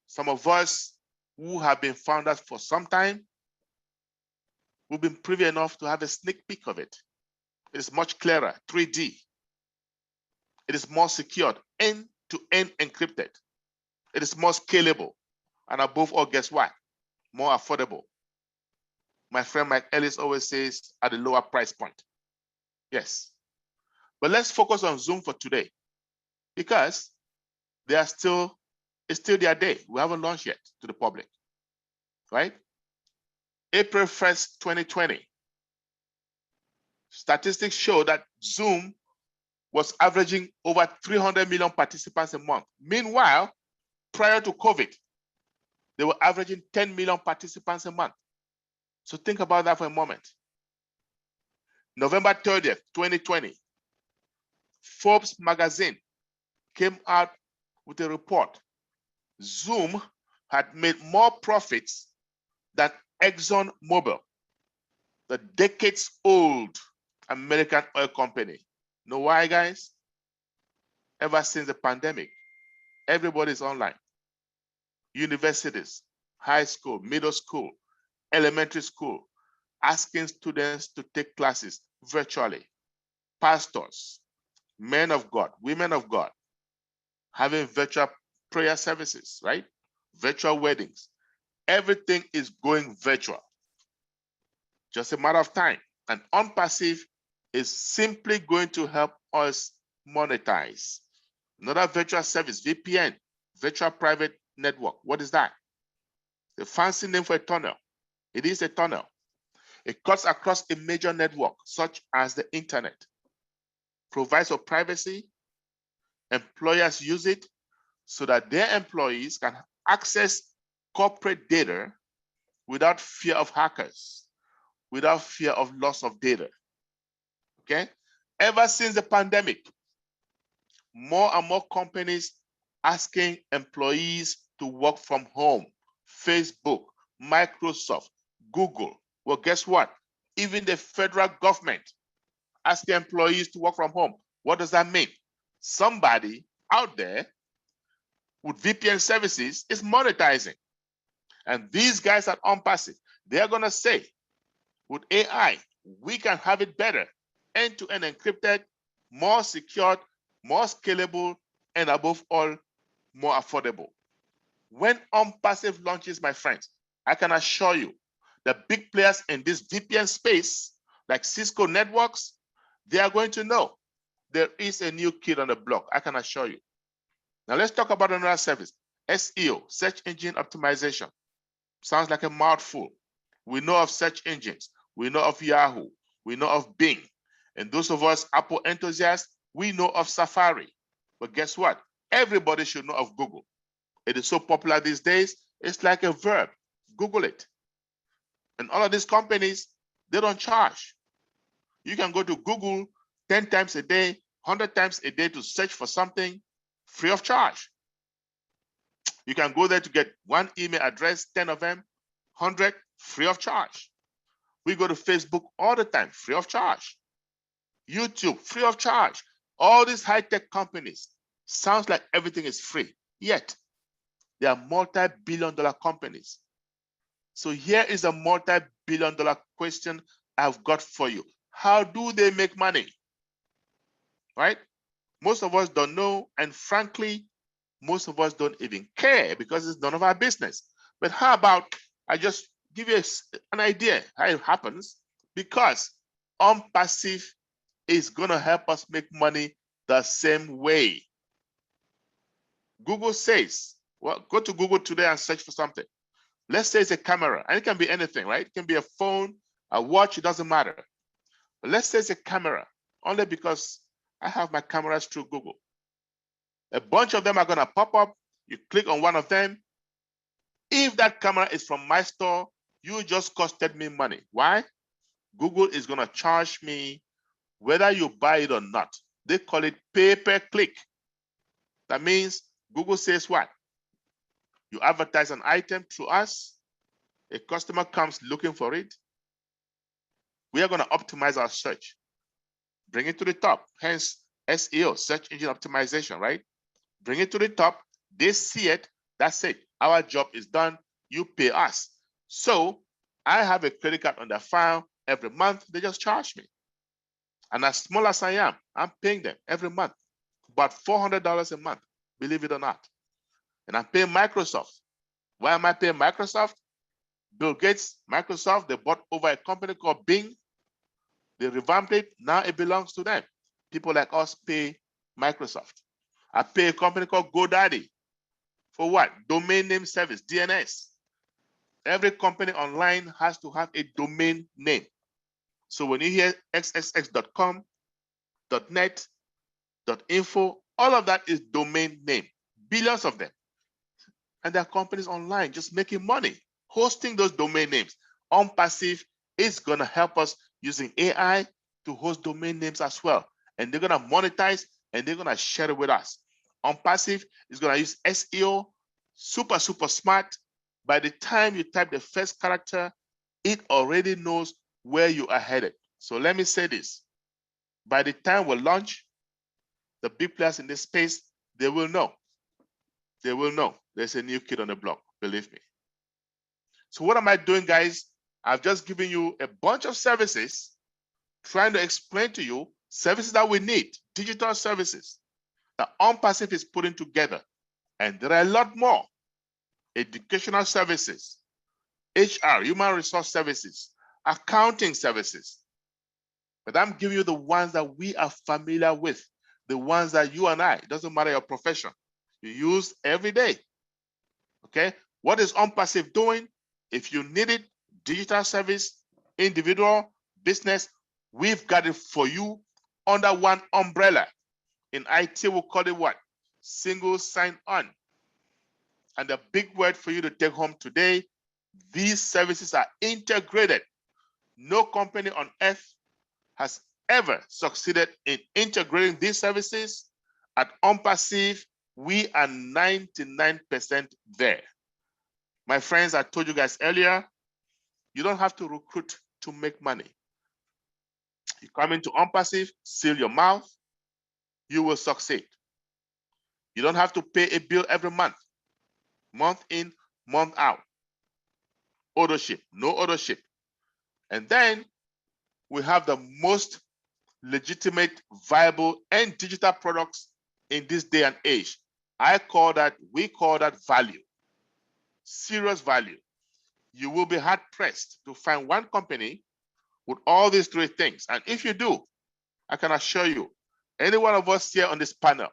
Some of us who have been founders for some time, we've been privy enough to have a sneak peek of it. It is much clearer, 3D. It is more secured, end-to-end encrypted. It is more scalable. And above all, guess what? More affordable. My friend Mike Ellis always says at a lower price point. Yes. But let's focus on Zoom for today because it's still their day. We haven't launched yet to the public, right? April 1st, 2020. Statistics show that Zoom was averaging over 300 million participants a month. Meanwhile, prior to COVID, they were averaging 10 million participants a month. So think about that for a moment. November 30th, 2020, Forbes magazine came out with a report. Zoom had made more profits than ExxonMobil, the decades-old American oil company. Know why, guys? Ever since the pandemic, everybody's online. Universities, high school, middle school, elementary school, asking students to take classes virtually. Pastors, men of God, women of God, having virtual prayer services, right? Virtual weddings. Everything is going virtual. Just a matter of time. And OnPassive is simply going to help us monetize. Another virtual service, VPN, virtual private network. What is that? The fancy name for a tunnel. It is a tunnel. It cuts across a major network, such as the internet. Provides for privacy. Employers use it so that their employees can access corporate data without fear of hackers. without fear of loss of data. Okay? Ever since the pandemic, more and more companies asking employees to work from home. Facebook, Microsoft, Google. Well, guess what? Even the federal government asking employees to work from home. What does that mean? Somebody out there with VPN services is monetizing. And these guys at OnPassive, they're going to say, with AI, we can have it better, end-to-end encrypted, more secured, more scalable, and above all, more affordable. When OnPassive launches, my friends, I can assure you the big players in this VPN space, like Cisco Networks, they are going to know there is a new kid on the block. I can assure you. Now let's talk about another service, SEO, search engine optimization. Sounds like a mouthful. We know of search engines. We know of Yahoo. We know of Bing. And those of us Apple enthusiasts, we know of Safari. But guess what? Everybody should know of Google. It is so popular these days, it's like a verb. Google it. And all of these companies, they don't charge. You can go to Google 10 times a day, 100 times a day to search for something free of charge. You can go there to get one email address, 10 of them, 100 free of charge. We go to Facebook all the time, free of charge. YouTube, free of charge. All these high-tech companies, sounds like everything is free, yet they are multi-billion-dollar companies. So here is a multi-billion-dollar question I've got for you. How do they make money? Right? Most of us don't know, and frankly, most of us don't even care because it's none of our business. But how about I just give you an idea how it happens? Because OnPassive is going to help us make money the same way. Google says, well, go to Google today and search for something. Let's say it's a camera, and it can be anything, right? It can be a phone, a watch, it doesn't matter. But let's say it's a camera, only because I have my cameras through Google. A bunch of them are going to pop up. You click on one of them. If that camera is from my store, you just costed me money. Why? Google is going to charge me whether you buy it or not. They call it pay-per-click. That means Google says what? You advertise an item through us. A customer comes looking for it. We are going to optimize our search. Bring it to the top. Hence, SEO, search engine optimization, right? Bring it to the top. They see it. That's it. Our job is done. You pay us. So I have a credit card on their file. Every month, they just charge me. And as small as I am, I'm paying them every month about $400 a month, believe it or not. And I'm paying Microsoft. Why am I paying Microsoft? Bill Gates, Microsoft, they bought over a company called Bing. They revamped it. Now it belongs to them. People like us pay Microsoft. I pay a company called GoDaddy. For what? Domain name service, DNS. Every company online has to have a domain name. So when you hear xxx.com, .net, .info, all of that is domain name. Billions of them. And there are companies online just making money, hosting those domain names. OnPassive is going to help us using AI to host domain names as well. And they're going to monetize and they're going to share it with us. OnPassive is going to use SEO, super smart. By the time you type the first character, it already knows where you are headed. So let me say this. By the time we launch, the big players in this space, they will know. They will know there's a new kid on the block, believe me. So what am I doing, guys? I've just given you a bunch of services, trying to explain to you services that we need, digital services that OnPassive is putting together. And there are a lot more. Educational services, HR, human resource services, accounting services. But I'm giving you the ones that we are familiar with, the ones that you and I, it doesn't matter your profession, you use every day. Okay, what is OnPassive doing? If you need it, digital service, individual, business, we've got it for you under one umbrella. In IT, we'll call it what? Single sign-on. And the big word for you to take home today, these services are integrated No company on earth has ever succeeded in integrating these services. At OnPassive, we are 99% there. My friends, I told you guys earlier, you don't have to recruit to make money. You come into OnPassive, seal your mouth, you will succeed. You don't have to pay a bill every month in, month out. Ownership, no ownership. And then we have the most legitimate, viable, and digital products in this day and age. We call that value, serious value. You will be hard pressed to find one company with all these three things. And if you do, I can assure you, any one of us here on this panel,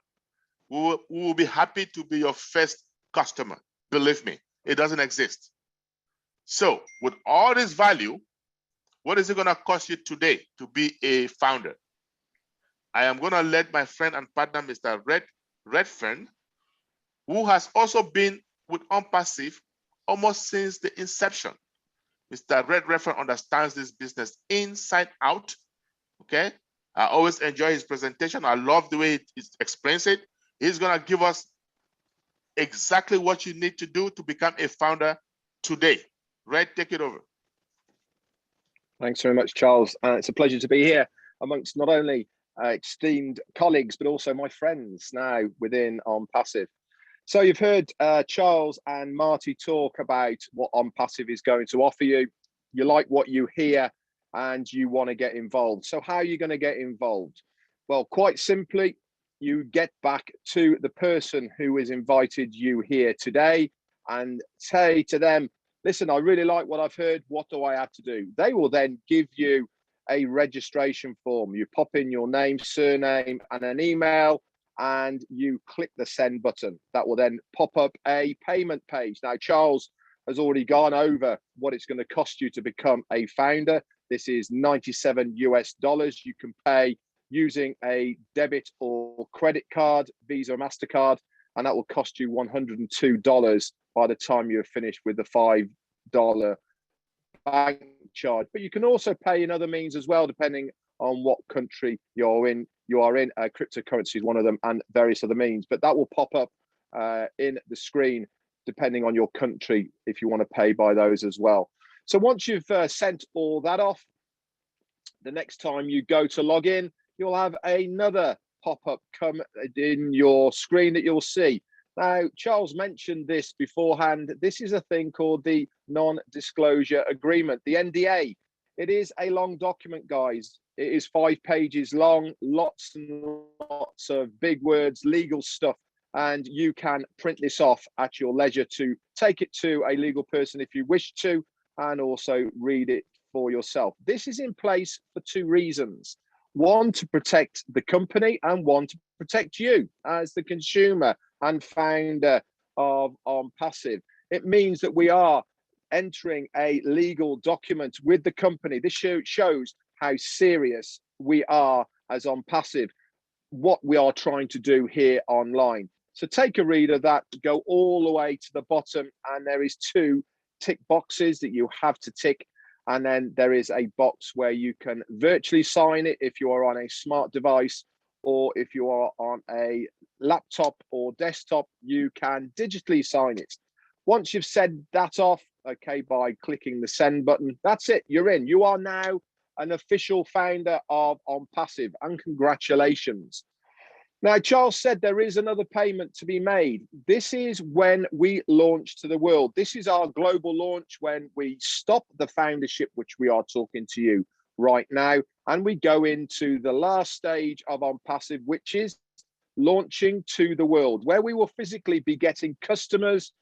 we will be happy to be your first customer. Believe me, it doesn't exist. So with all this value, what is it going to cost you today to be a founder? I am going to let my friend and partner, Mr. Redfern, who has also been with OnPassive almost since the inception. Mr. Redfern understands this business inside out. Okay, I always enjoy his presentation. I love the way he explains it. He's going to give us exactly what you need to do to become a founder today. Red, take it over. Thanks very much, Charles. It's a pleasure to be here amongst not only esteemed colleagues, but also my friends now within OnPassive. So you've heard Charles and Marty talk about what OnPassive is going to offer you. You like what you hear and you want to get involved. So how are you going to get involved? Well, quite simply, you get back to the person who has invited you here today and say to them, listen, I really like what I've heard. What do I have to do? They will then give you a registration form. You pop in your name, surname, and an email, and you click the send button. That will then pop up a payment page. Now, Charles has already gone over what it's going to cost you to become a founder. This is $97 US. You can pay using a debit or credit card, Visa or MasterCard, and that will cost you $102 by the time you're finished with the $5 bank charge. But you can also pay in other means as well, depending on what country you're in. Cryptocurrency is one of them, and various other means. But that will pop up in the screen, depending on your country, if you want to pay by those as well. So once you've sent all that off, the next time you go to log in, you'll have another pop-up come in your screen that you'll see. Now, Charles mentioned this beforehand. This is a thing called the non-disclosure agreement, the NDA. It is a long document, guys. It is 5 pages long, lots and lots of big words, legal stuff, and you can print this off at your leisure to take it to a legal person if you wish to, and also read it for yourself. This is in place for 2 reasons. One, to protect the company, and one, to protect you as the consumer and founder of OnPassive. It means that we are entering a legal document with the company. This shows how serious we are as OnPassive, what we are trying to do here online. So take a read of that, go all the way to the bottom, and there is 2 tick boxes that you have to tick. And then there is a box where you can virtually sign it if you are on a smart device, or if you are on a laptop or desktop, you can digitally sign it. Once you've sent that off, okay, by clicking the send button, that's it, you're in. You are now an official founder of OnPassive, and congratulations. Now, Charles said there is another payment to be made. This is when we launch to the world. This is our global launch, when we stop the foundership, which we are talking to you right now, and we go into the last stage of OnPassive, which is launching to the world, where we will physically be getting customers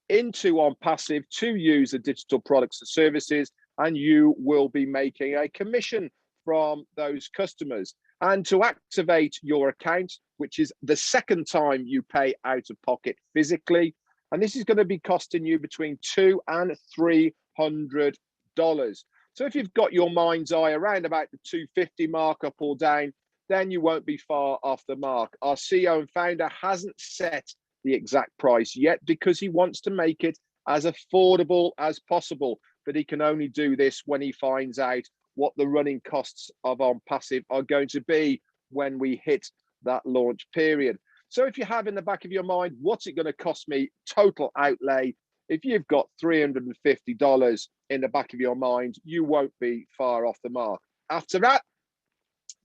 into OnPassive to use the digital products and services, and you will be making a commission from those customers. And to activate your account, which is the second time you pay out of pocket physically, and this is going to be costing you between $200 and $300. So if you've got your mind's eye around about the $250 mark, up or down, then you won't be far off the mark. Our CEO and founder hasn't set the exact price yet, because he wants to make it as affordable as possible. but he can only do this when he finds out what the running costs of OnPassive are going to be when we hit that launch period. So if you have in the back of your mind, what's it going to cost me total outlay? If you've got $350 in the back of your mind, you won't be far off the mark. After that,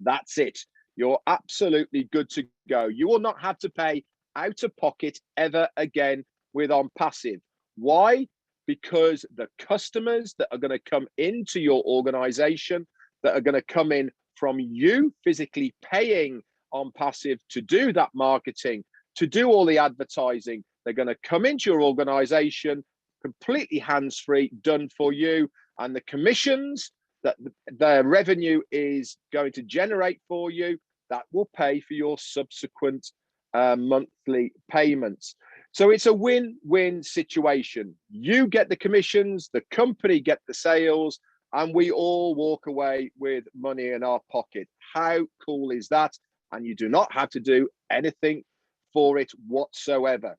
that's it. You're absolutely good to go. You will not have to pay out of pocket ever again with OnPassive. Why? Because the customers that are going to come into your organization, that are going to come in from you physically paying OnPassive to do that marketing, to do all the advertising, they're going to come into your organization completely hands-free, done for you, and the commissions that the revenue is going to generate for you, that will pay for your subsequent monthly payments. So it's a win-win situation. You get the commissions, the company get the sales, and we all walk away with money in our pocket. How cool is that? And you do not have to do anything for it whatsoever.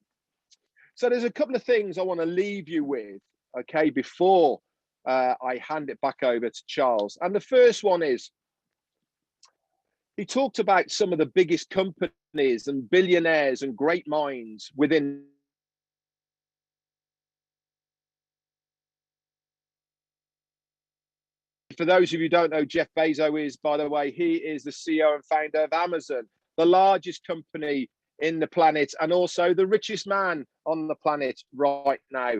So there's a couple of things I want to leave you with, okay, before I hand it back over to Charles. And the first one is, he talked about some of the biggest companies and billionaires and great minds within for those of you who don't know, Jeff Bezos is, by the way, he is the CEO and founder of Amazon, the largest company in the planet and also the richest man on the planet right now.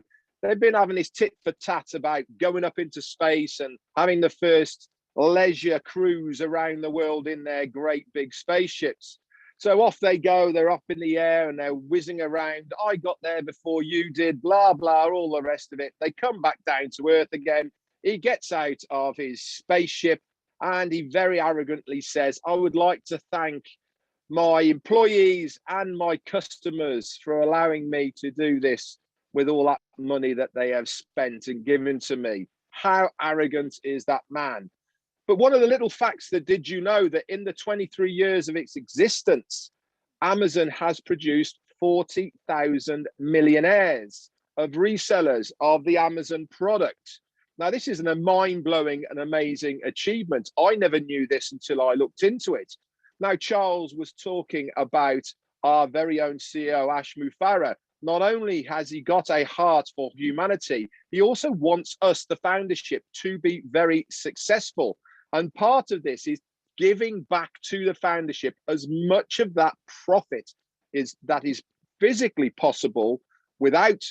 They've been having this tit for tat about going up into space and having the first leisure cruise around the world in their great big spaceships. So off they go, they're up in the air and they're whizzing around. I got there before you did, blah, blah, all the rest of it. They come back down to earth again. He gets out of his spaceship and he very arrogantly says, I would like to thank my employees and my customers for allowing me to do this with all that money that they have spent and given to me. How arrogant is that man? But one of the little facts that did you know that in the 23 years of its existence, Amazon has produced 40,000 millionaires of resellers of the Amazon product. Now, this is a mind-blowing and amazing achievement. I never knew this until I looked into it. Now, Charles was talking about our very own CEO, Ash Mufareh. Not only has he got a heart for humanity, he also wants us, the foundership, to be very successful. And part of this is giving back to the foundership as much of that profit that is physically possible without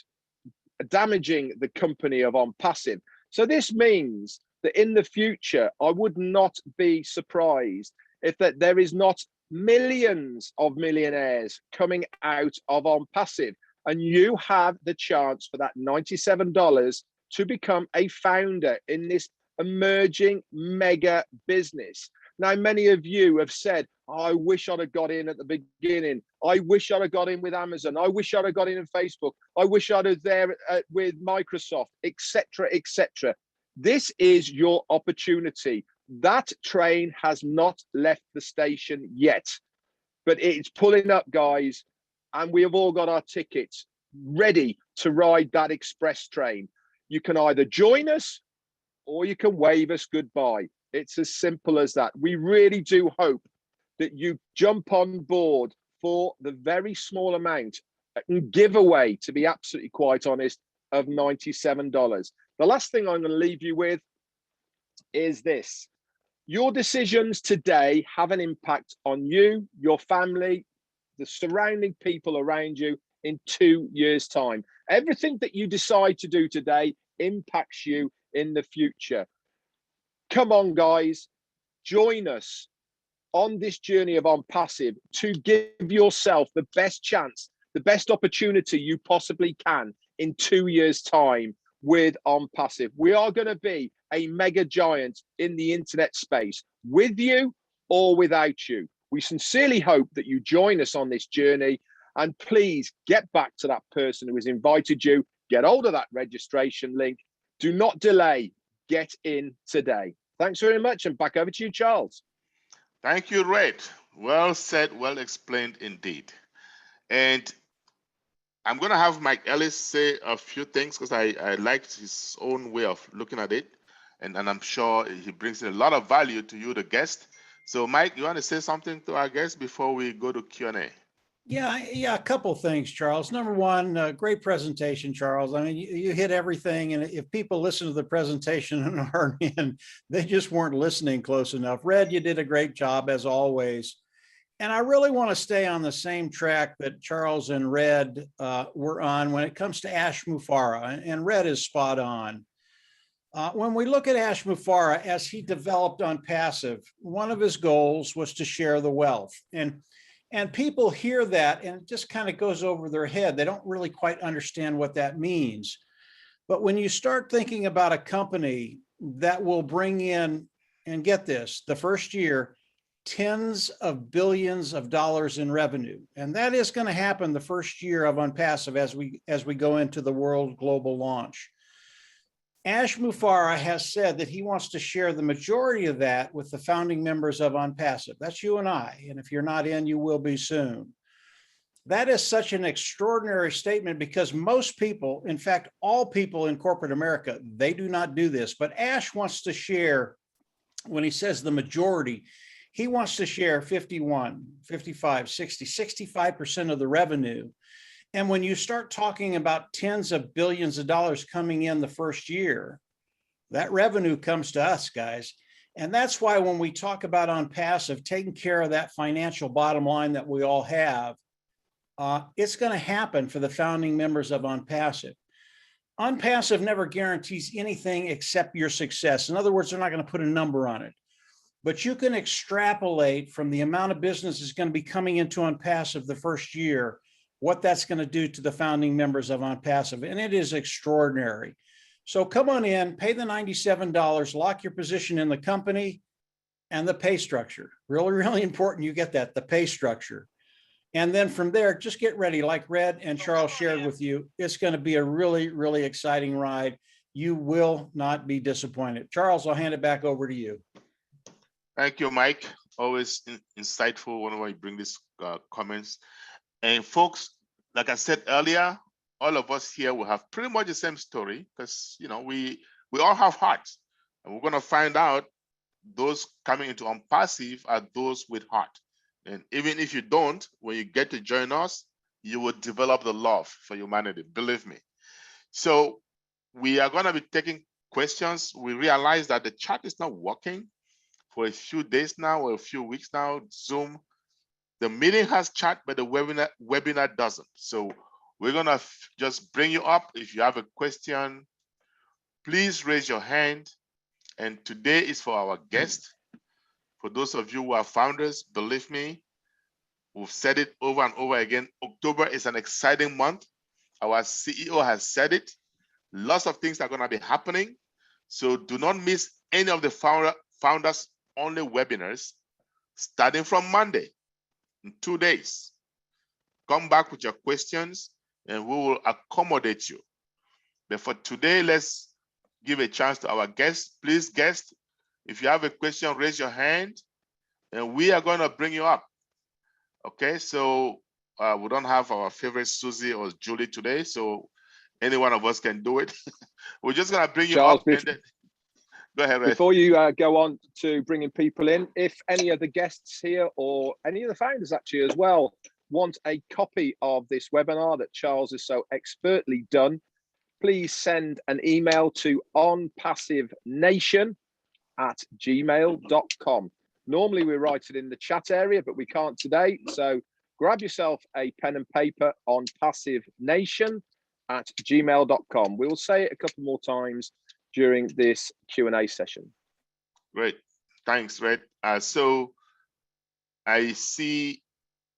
damaging the company of OnPassive. So this means that in the future, I would not be surprised if that there is not millions of millionaires coming out of OnPassive, and you have the chance for that $97 to become a founder in this emerging mega business. Now, many of you have said, oh, I wish I'd have got in at the beginning. I wish I'd have got in with Amazon. I wish I'd have got in Facebook. I wish I'd have there with Microsoft, etc., etc. This is your opportunity. That train has not left the station yet, but it's pulling up, guys, and we have all got our tickets ready to ride that express train. You can either join us or you can wave us goodbye. It's as simple as that. We really do hope that you jump on board for the very small amount and giveaway, to be absolutely quite honest, of $97. The last thing I'm going to leave you with is this. Your decisions today have an impact on you, your family, the surrounding people around you in 2 years' time. Everything that you decide to do today impacts you in the future. Come on, guys, join us on this journey of OnPassive to give yourself the best chance, the best opportunity you possibly can in 2 years' time with OnPassive. We are going to be a mega giant in the internet space, with you or without you. We sincerely hope that you join us on this journey, and please get back to that person who has invited you. Get hold of that registration link. Do not delay. Get in today. Thanks very much, and back over to you, Charles. Thank you, Red. Well said, well explained indeed. And I'm going to have Mike Ellis say a few things because I liked his own way of looking at it. And I'm sure he brings in a lot of value to you, the guest. So, Mike, you want to say something to our guest before we go to Q&A? Yeah, a couple of things, Charles. Number one, great presentation, Charles. I mean, you hit everything. And if people listen to the presentation and aren't in, they just weren't listening close enough. Red, you did a great job as always. And I really want to stay on the same track that Charles and Red were on when it comes to Ash Mufareh, and Red is spot on. When we look at Ash Mufareh, as he developed OnPassive, one of his goals was to share the wealth. And people hear that and it just kind of goes over their head. They don't really quite understand what that means. But when you start thinking about a company that will bring in, and get this, the first year, tens of billions of dollars in revenue. And that is going to happen the first year of OnPassive as we go into the world global launch. Ash Mufareh has said that he wants to share the majority of that with the founding members of OnPassive. That's you and I. And if you're not in, you will be soon. That is such an extraordinary statement because most people, in fact, all people in corporate America, they do not do this. But Ash wants to share, when he says the majority, he wants to share 51, 55, 60, 65% of the revenue. And when you start talking about tens of billions of dollars coming in the first year, that revenue comes to us, guys. And that's why when we talk about OnPassive, taking care of that financial bottom line that we all have, it's going to happen for the founding members of OnPassive. OnPassive never guarantees anything except your success. In other words, they're not going to put a number on it. But you can extrapolate from the amount of business that's going to be coming into OnPassive the first year, what that's going to do to the founding members of OnPassive. And it is extraordinary. So come on in, pay the $97, lock your position in the company and the pay structure. Really, really important you get that, the pay structure. And then from there, just get ready. Like Red and Charles shared with you, it's going to be a really, really exciting ride. You will not be disappointed. Charles, I'll hand it back over to you. Thank you, Mike. Always insightful whenever you bring these comments. And folks, like I said earlier, all of us here will have pretty much the same story because, you know, we all have hearts. And we're going to find out those coming into OnPassive are those with heart. And even if you don't, when you get to join us, you will develop the love for humanity, believe me. So we are going to be taking questions. We realize that the chat is not working for a few days now or a few weeks now. Zoom, the meeting has chat, but the webinar doesn't. So we're going to just bring you up. If you have a question, please raise your hand. And today is for our guest. For those of you who are founders, believe me, we've said it over and over again. October is an exciting month. Our CEO has said it. Lots of things are going to be happening. So do not miss any of the founders only webinars starting from Monday in 2 days. Come back with your questions and we will accommodate you. But for today, let's give a chance to our guests. Please, guests, if you have a question, raise your hand and we are going to bring you up. Okay, so we don't have our favorite Susie or Julie today, so any one of us can do it. We're just going to bring you Charles, up. And then, go ahead, Ray. Before you go on to bringing people in, if any of the guests here or any of the founders actually as well want a copy of this webinar that Charles has so expertly done, please send an email to onpassivenation@gmail.com. Normally we write it in the chat area, but we can't today. So grab yourself a pen and paper, onpassivenation@gmail.com. We'll say it a couple more times during this Q&A session. Great, thanks, Red. So I see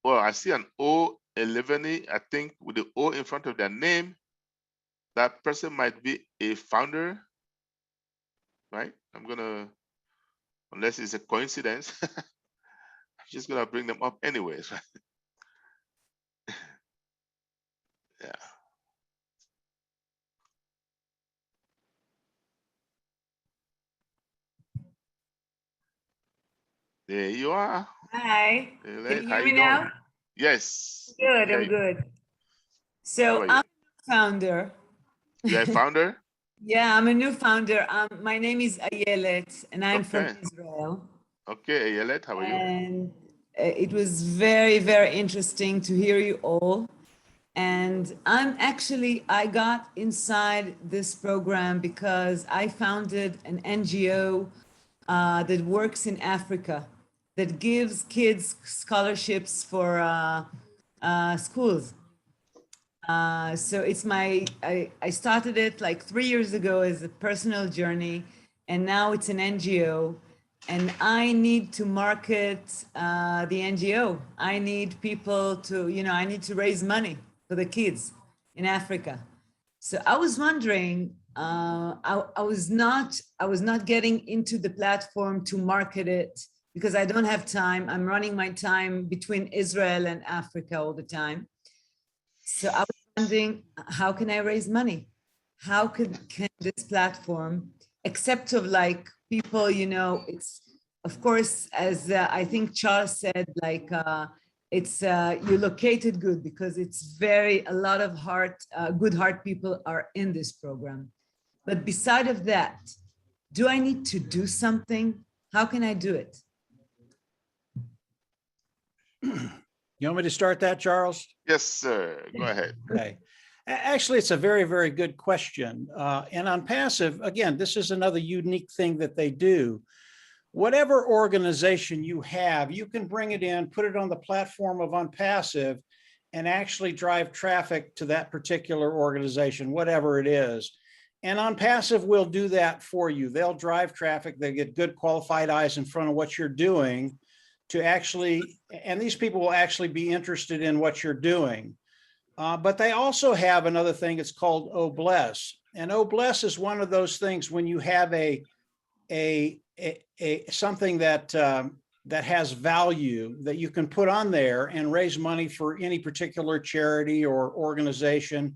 an O11, I think with the O in front of their name. That person might be a founder, right? I'm gonna, unless it's a coincidence, I'm just gonna bring them up anyways, right? Yeah. There you are. Hi. Hey, Can you how hear me doing? now? Yes. Good, Okay. I'm good. So about I'm you? a founder. You're a founder? Yeah, I'm a new founder. My name is Ayelet, and I'm from Okay. Israel. Okay, Ayelet, how are you? And it was very, very interesting to hear you all. And I got inside this program because I founded an NGO that works in Africa, that gives kids scholarships for schools. So it's I started it like 3 years ago as a personal journey, and now it's an NGO. And I need to market the NGO. I need people to, I need to raise money for the kids in Africa. So I was wondering, I was not getting into the platform to market it because I don't have time. I'm running my time between Israel and Africa all the time. So I was wondering, how can I raise money? How can this platform, except of like people, it's, of course, as I think Charles said, like it's you located good because it's a lot of good heart people are in this program. But beside of that, do I need to do something? How can I do it? You want me to start that, Charles? Yes, sir. Go ahead. Okay. Actually, it's a very, very good question. And OnPassive, again, this is another unique thing that they do. Whatever organization you have, you can bring it in, put it on the platform of OnPassive, and actually drive traffic to that particular organization, whatever it is. And OnPassive will do that for you. They'll drive traffic. They get good qualified eyes in front of what you're doing to actually, and these people will actually be interested in what you're doing. But they also have another thing, it's called Oh Bless. And Oh Bless is one of those things when you have something that that has value that you can put on there and raise money for any particular charity or organization.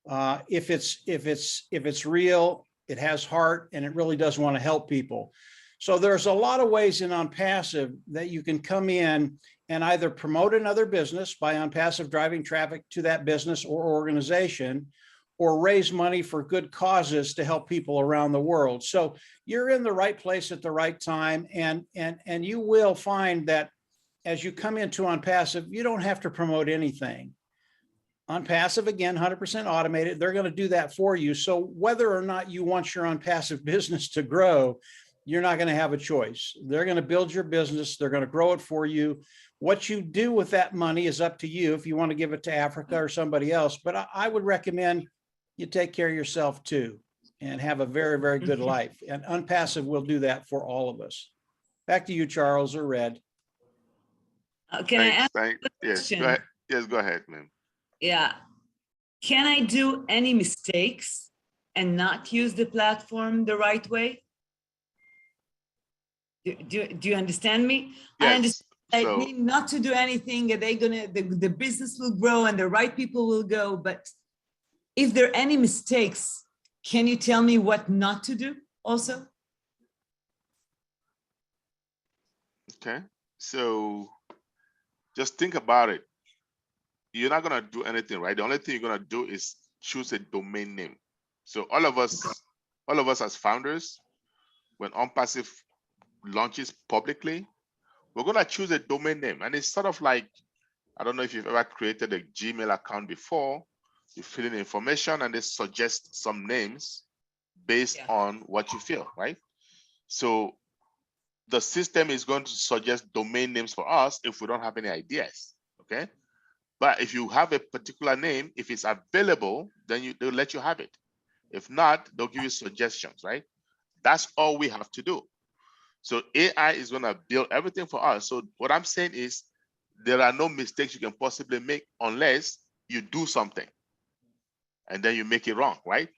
If it's real, it has heart, and it really does want to help people. So there's a lot of ways in OnPassive that you can come in and either promote another business by OnPassive driving traffic to that business or organization, or raise money for good causes to help people around the world. So you're in the right place at the right time, and you will find that as you come into OnPassive, you don't have to promote anything. OnPassive, again, 100% automated. They're going to do that for you. So whether or not you want your OnPassive business to grow, you're not going to have a choice. They're going to build your business. They're going to grow it for you. What you do with that money is up to you if you want to give it to Africa or somebody else. But I would recommend you take care of yourself too and have a very, very good life. And OnPassive will do that for all of us. Back to you, Charles or Red. Can I ask a Yes, question? go ahead. Yes, go ahead, ma'am. Yeah. Can I do any mistakes and not use the platform the right way? Do you understand me? Yes. I understand like So, me not to do anything, and the business will grow and the right people will go. But if there are any mistakes, can you tell me what not to do also? okay. So just think about it. You're not gonna do anything, right? The only thing you're gonna do is choose a domain name. So all of us as founders, when OnPassive launches publicly, we're gonna choose a domain name. And it's sort of like, I don't know if you've ever created a Gmail account before. You fill in information and they suggest some names based on what you feel, right? So the system is going to suggest domain names for us if we don't have any ideas, okay? But if you have a particular name, if it's available, then they'll let you have it. If not, they'll give you suggestions, right? That's all we have to do. So AI is going to build everything for us. So what I'm saying is there are no mistakes you can possibly make unless you do something and then you make it wrong, right?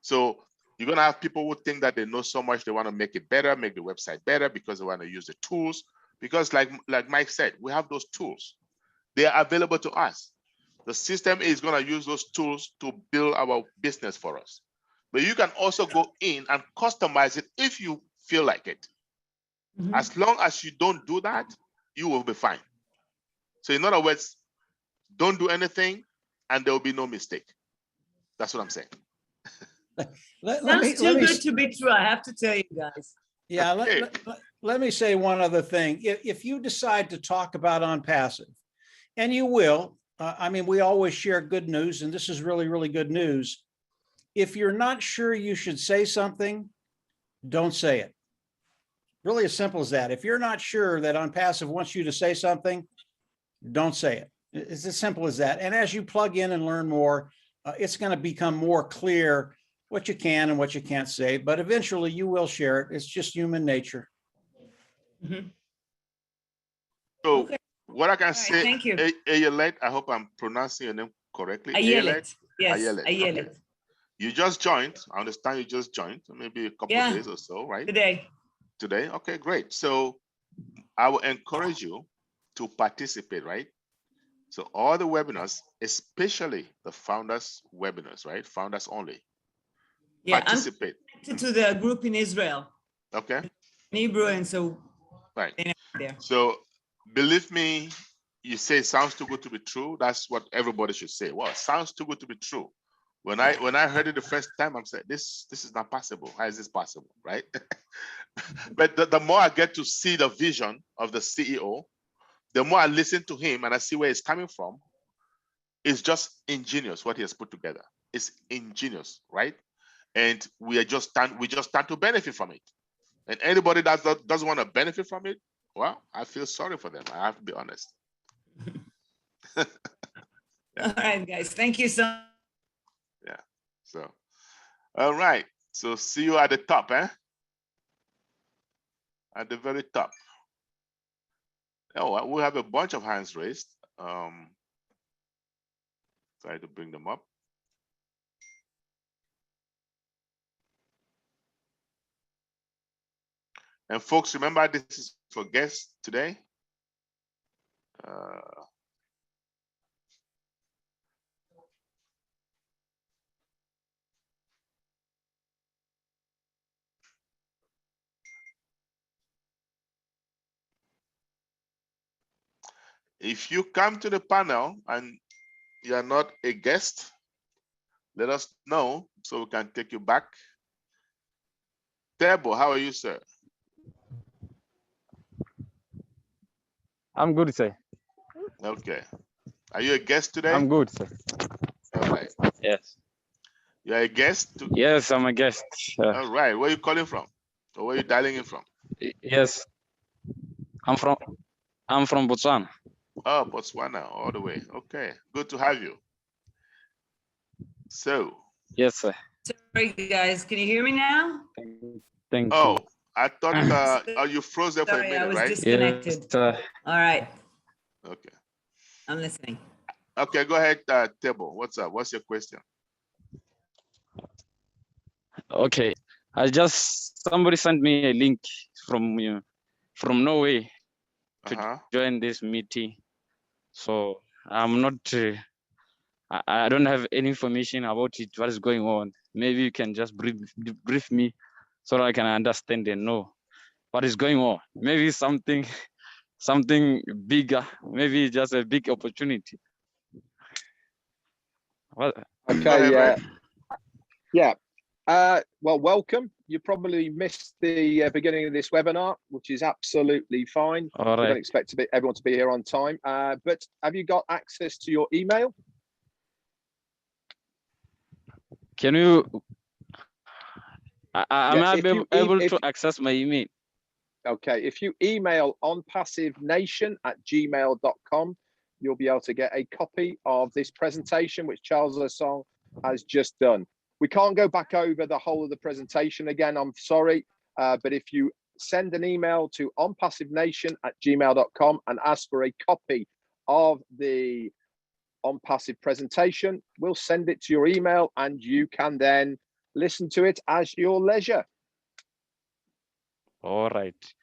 So you're going to have people who think that they know so much, they want to make it better, make the website better because they want to use the tools. Because like Mike said, we have those tools. They are available to us. The system is going to use those tools to build our business for us. But you can also go in and customize it if you feel like it. Mm-hmm. As long as you don't do that, you will be fine. So in other words, don't do anything, and there will be no mistake. That's what I'm saying. Sounds too good to be true, I have to tell you guys. Yeah, Okay. let me say one other thing. If you decide to talk about OnPassive, and you will, I mean, we always share good news, and this is really, really good news. If you're not sure you should say something, don't say it. Really as simple as that. If you're not sure that OnPassive wants you to say something, don't say it. It's as simple as that. And as you plug in and learn more, it's going to become more clear what you can and what you can't say, but eventually you will share it. It's just human nature. Mhm. So Okay. what I can right, say, thank you. Ayelet, I hope I'm pronouncing your name correctly. Ayelet. Yes, Ayelet, Ayelet. okay. You just joined. I understand you just joined, maybe a couple of Yeah. days or so, right? Today. Today, okay, great. So I will encourage you to participate, right? So all the webinars, especially the founders webinars, right? Founders only. Yeah, Participate. I'm connected to the group in Israel, Okay, in Hebrew, and so right. they're there. So believe me, you say it sounds too good to be true. That's what everybody should say. Well, it sounds too good to be true. When I heard it the first time, I'm saying this is not possible. How is this possible, right? But the more I get to see the vision of the CEO, the more I listen to him and I see where he's coming from. It's just ingenious what he has put together. It's ingenious, right? And we just stand to benefit from it. And anybody that doesn't want to benefit from it, well, I feel sorry for them. I have to be honest. All right, guys. Thank you so much. Yeah. So, all right. So see you at the top, eh? At the very top. Oh, we have a bunch of hands raised. Try to bring them up. And folks, remember this is for guests today. If you come to the panel and you are not a guest, let us know so we can take you back. Tebo, how are you, sir? I'm good, sir. Okay. Are you a guest today? I'm good, sir. All right. Yes. You're a guest? Yes, I'm a guest. All right. Where are you calling from? Or where are you dialing in from? Yes. I'm from Botswana. Oh, Botswana, all the way. Okay. Good to have you. So. Yes, sir. Sorry, guys. Can you hear me now? Thank Oh, you. I thought you froze there for a Sorry, I minute, was right? disconnected. Yes, sir. All right. Okay. I'm listening. Okay, go ahead, Tebo. What's up? What's your question? Okay. Somebody sent me a link from Norway to join this meeting. So I'm not. I don't have any information about it. What is going on? Maybe you can just brief me so that I can understand and know what is going on. Maybe something bigger. Maybe just a big opportunity. What? Okay. Yeah. Well, welcome. You probably missed the beginning of this webinar, which is absolutely fine. All right. We don't expect everyone to be here on time. But have you got access to your email? Can you? Am I able to access my email? Okay. If you email onpassivenation@gmail.com, you'll be able to get a copy of this presentation, which Charles Lasson has just done. We can't go back over the whole of the presentation again, I'm sorry, but if you send an email to onpassivenation@gmail.com and ask for a copy of the OnPassive presentation, we'll send it to your email and you can then listen to it as your leisure. All right.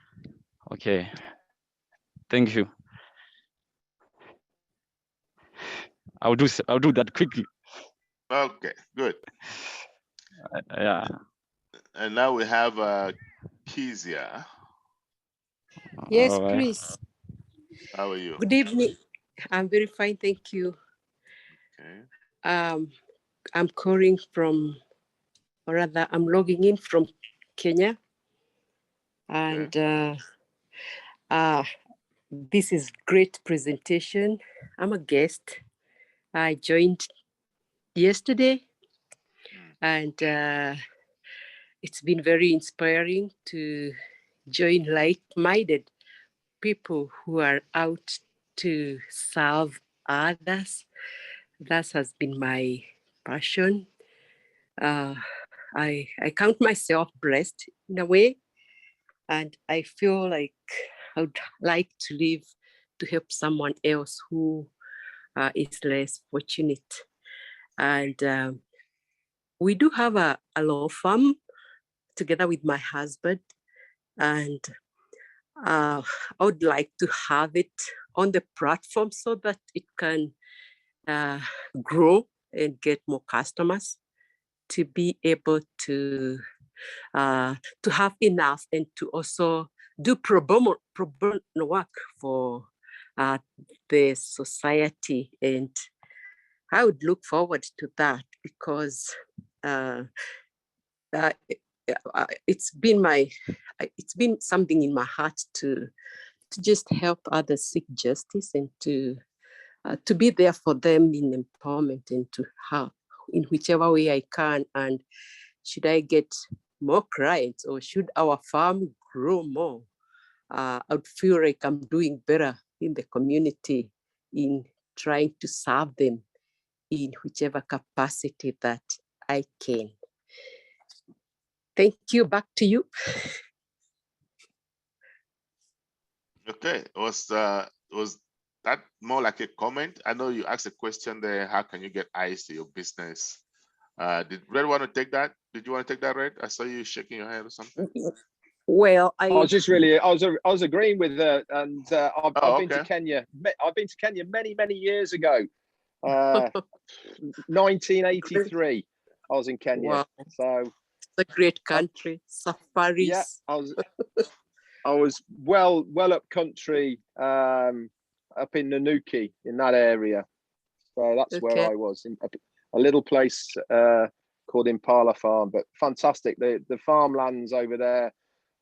Okay. Thank you. I'll do that quickly. Okay, good. Yeah. And now we have Kezia. Yes, All right. Chris. How are you? Good evening. I'm very fine, thank you. I'm calling from, or rather, I'm logging in from Kenya, and this is great presentation. I'm a guest. I joined yesterday, and it's been very inspiring to join like-minded people who are out to serve others. That has been my passion. I count myself blessed in a way, and I feel like I would like to live to help someone else who is less fortunate. And we do have a law firm together with my husband, and I would like to have it on the platform so that it can grow and get more customers, to be able to have enough, and to also do pro bono work for the society. And I would look forward to that, because it's been something in my heart to just help others seek justice, and to be there for them in empowerment, and to help in whichever way I can. And should I get more clients, or should our farm grow more, I would feel like I'm doing better in the community in trying to serve them in whichever capacity that I can. Thank you. Back to you. Okay, was that more like a comment? I know you asked a question there. How can you get eyes to your business? Did Red want to take that? Did you want to take that, Red? I saw you shaking your head or something. Well, I was agreeing with her, and I've been to Kenya. I've been to Kenya many years ago. 1983. I was in Kenya. Wow. So it's a great country. Safaris. Yeah, I was well up country, up in Nanuki, in that area. So that's where I was, in a little place called Impala Farm. But fantastic. The farmlands over there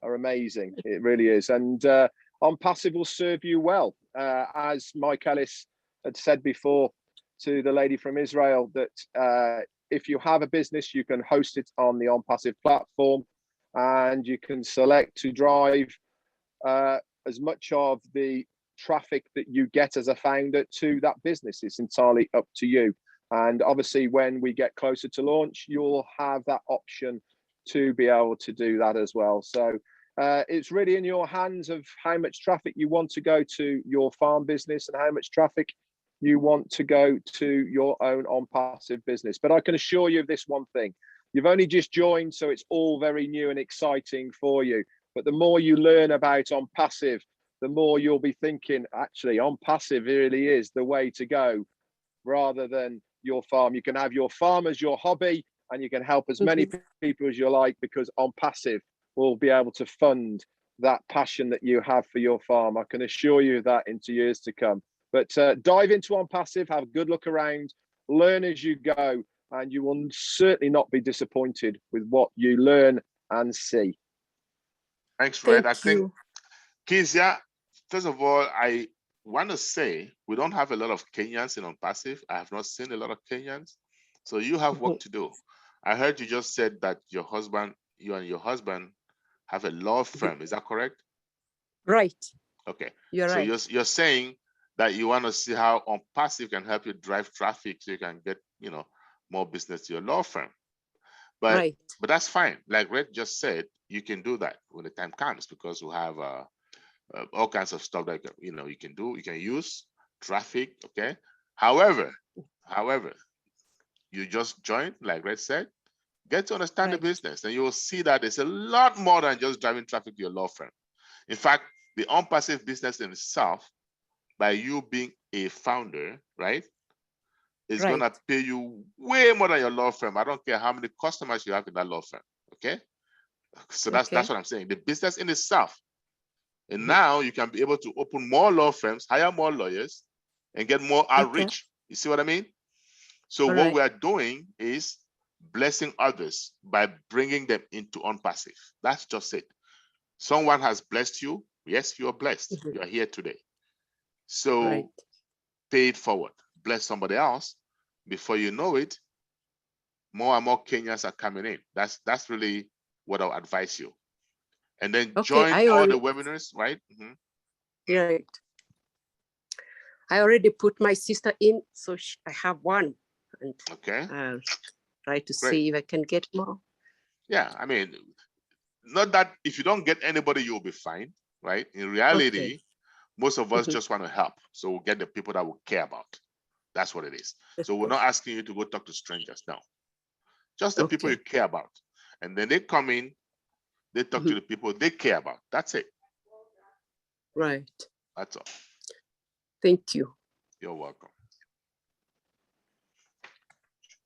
are amazing. It really is. And OnPassive will serve you well. As Mike Ellis had said before to the lady from Israel, that if you have a business, you can host it on the OnPassive platform, and you can select to drive as much of the traffic that you get as a founder to that business. It's entirely up to you. And obviously, when we get closer to launch, you'll have that option to be able to do that as well. So it's really in your hands of how much traffic you want to go to your farm business, and how much traffic you want to go to your own OnPassive business. But I can assure you of this one thing: you've only just joined, so it's all very new and exciting for you. But the more you learn about OnPassive, the more you'll be thinking, actually, OnPassive really is the way to go, rather than your farm. You can have your farm as your hobby, and you can help as many people as you like, because OnPassive will be able to fund that passion that you have for your farm. I can assure you of that into years to come. But dive into OnPassive, have a good look around, learn as you go, and you will certainly not be disappointed with what you learn and see. Thanks, Fred. I think, Kezia, first of all, I want to say we don't have a lot of Kenyans in OnPassive. I have not seen a lot of Kenyans. So you have work to do. I heard you just said that you and your husband have a law firm. Is that correct? Right. Okay. You're right. So you're saying that you want to see how OnPassive can help you drive traffic, so you can get, more business to your law firm. But that's fine. Like Red just said, you can do that when the time comes, because we have all kinds of stuff that you can do. You can use traffic. Okay. However, you just join, like Red said, get to understand the business, and you will see that there's a lot more than just driving traffic to your law firm. In fact, the OnPassive business in itself, by you being a founder, right, is going to pay you way more than your law firm. I don't care how many customers you have in that law firm. Okay. So that's what I'm saying. The business in itself. And now you can be able to open more law firms, hire more lawyers, and get more outreach. You see what I mean? So All what right. we are doing is blessing others by bringing them into OnPassive. That's just it. Someone has blessed you. Yes, you are blessed. Mhm. You are here today. So Right. pay it forward. Bless somebody else. Before you know it, more and more Kenyans are coming in. That's really what I'll advise you. And then Okay, join I all the already, webinars, right? Mhm. right. I already put my sister in, so I have one, and Okay, I'll try to great. see if I can get more. Yeah, I mean, not that if you don't get anybody, you'll be fine, right? In reality, Okay. most of us Mhm. just want to help. So we'll get the people that we care about. That's what it is. So we're Okay. not asking you to go talk to strangers now. Just the people you Okay. care about. And then they come in, they talk to Mhm. the people they care about. That's it. Right. That's all. Thank you. You're welcome.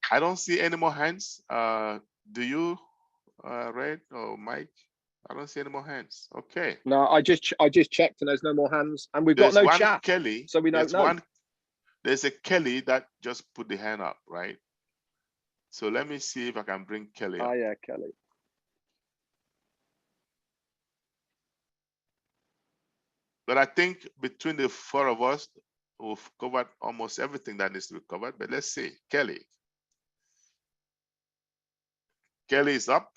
I don't see any more hands. Do you, Red or Mike? I don't see any more hands. Okay. No, I just checked, and there's no more hands, and we've There's got no one chat, Kelly. so we don't know. There's a Kelly that just put the hand up, right? So let me see if I can bring Kelly up. Oh yeah, Kelly. But I think between the four of us, we've covered almost everything that needs to be covered. But let's see, Kelly. Kelly is up.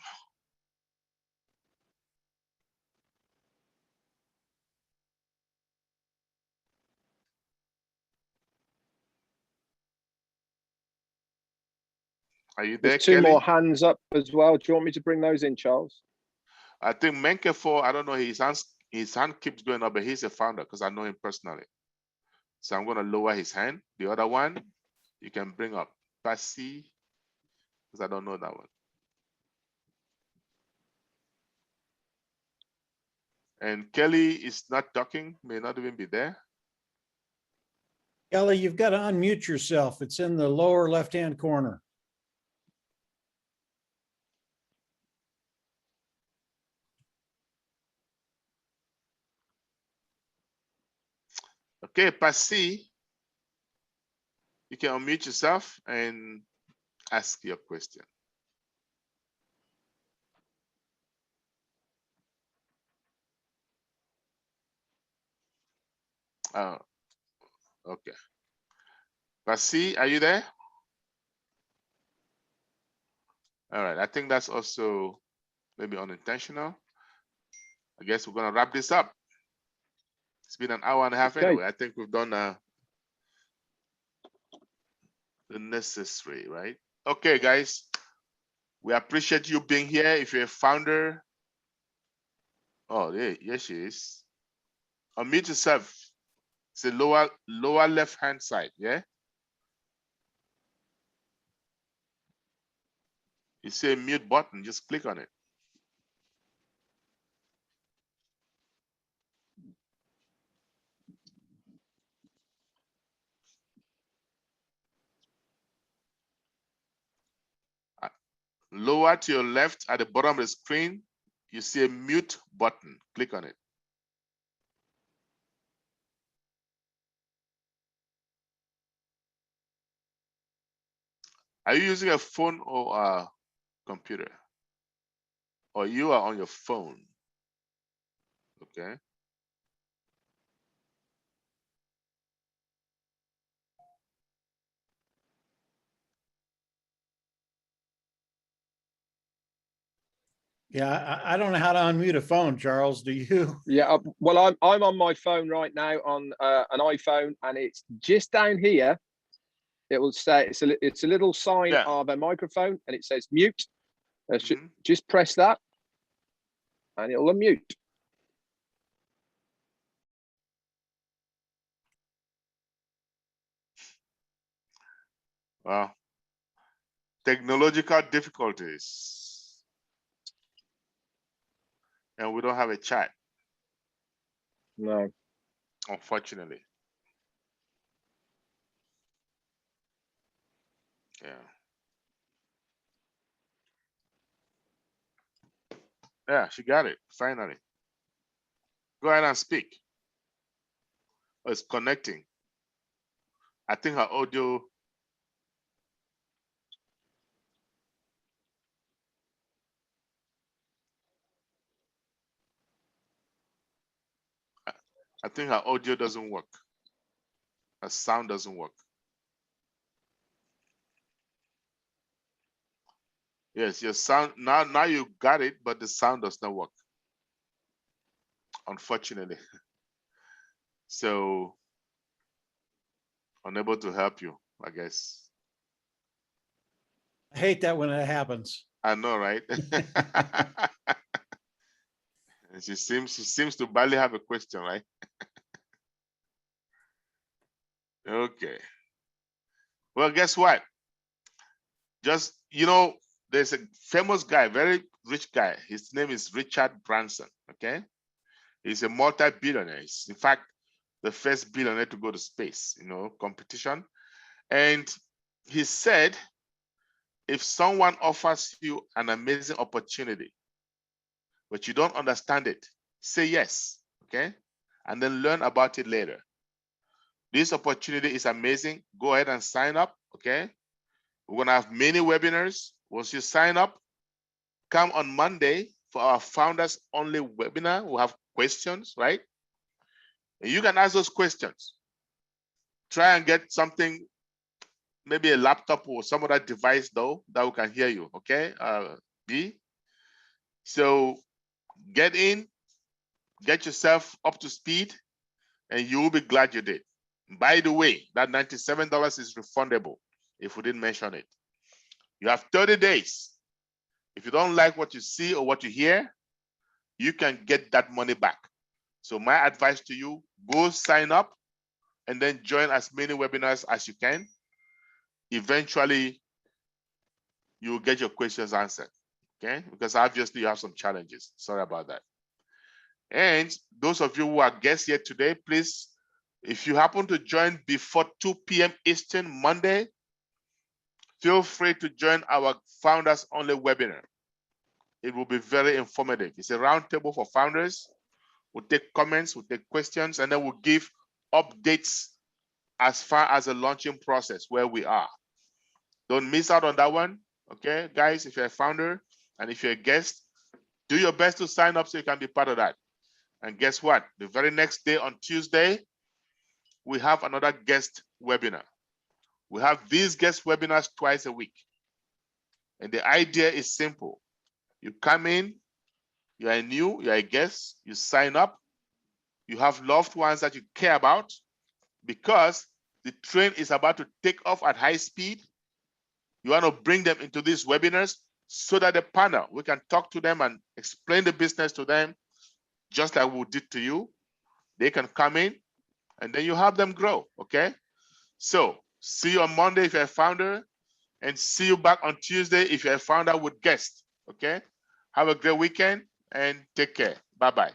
Are you there, There's two Kelly? more hands up as well. Do you want me to bring those in, Charles? I think Menkefo, I don't know, his hand keeps going up, but he's a founder because I know him personally. So I'm going to lower his hand. The other one, you can bring up Pasi, because I don't know that one. And Kelly is not talking, may not even be there. Kelly, you've got to unmute yourself. It's in the lower left-hand corner. Okay, Pasi, you can unmute yourself and ask your question. Oh, okay. Pasi, are you there? All right, I think that's also maybe unintentional. I guess we're gonna wrap this up. It's been an hour and a half Okay. anyway. I think we've done the necessary, right? Okay, guys, we appreciate you being here. If you're a founder, oh, yeah, yes, she is. Unmute yourself. It's the lower left hand side, yeah? You see a mute button, just click on it. Lower to your left at the bottom of the screen, you see a mute button. Click on it. Are you using a phone or a computer? Or you are on your phone? Okay. Yeah, I don't know how to unmute a phone, Charles. Do you? Yeah, well, I'm on my phone right now on an iPhone, and it's just down here. It will say it's a little sign of a microphone, and it says mute. Just press that, and it'll unmute. Well, technological difficulties. And we don't have a chat. No. Unfortunately. Yeah. Yeah, she got it, finally. Go ahead and speak. Oh, it's connecting. I think her audio I think her audio doesn't work. Her sound doesn't work. Yes, your sound, now you got it, but the sound does not work, unfortunately. So, unable to help you, I guess. I hate that when it happens. I know, right? And she seems to barely have a question, right? Okay. Well, guess what? Just, there's a famous guy, very rich guy. His name is Richard Branson, okay? He's a multi-billionaire. He's, in fact, the first billionaire to go to space, competition. And he said, if someone offers you an amazing opportunity, but you don't understand it, say yes, okay? And then learn about it later. This opportunity is amazing. Go ahead and sign up, okay? We're gonna have many webinars. Once you sign up, come on Monday for our founders only webinar. We'll have questions, right? And you can ask those questions. Try and get something, maybe a laptop or some other device though, that we can hear you, okay? B. So get in, get yourself up to speed, and you will be glad you did. By the way, that $97 is refundable if we didn't mention it. You have 30 days. If you don't like what you see or what you hear, you can get that money back. So my advice to you, go sign up and then join as many webinars as you can. Eventually, you will get your questions answered, okay? Because obviously you have some challenges. Sorry about that. And those of you who are guests here today, please, if you happen to join before 2 p.m. Eastern Monday, feel free to join our founders only webinar. It will be very informative. It's a roundtable for founders. We'll take comments, we'll take questions, and then we'll give updates as far as the launching process, where we are. Don't miss out on that one, okay? Guys, if you're a founder and if you're a guest, do your best to sign up so you can be part of that. And guess what? The very next day on Tuesday, we have another guest webinar. We have these guest webinars twice a week. And the idea is simple. You come in, you are new, you are a guest, you sign up, you have loved ones that you care about, because the train is about to take off at high speed. You want to bring them into these webinars so that the panel, we can talk to them and explain the business to them, just like we did to you. They can come in and then you help them grow, okay? So see you on Monday if you're a founder, and see you back on Tuesday if you're a founder with guests, okay? Have a great weekend and take care. Bye-bye.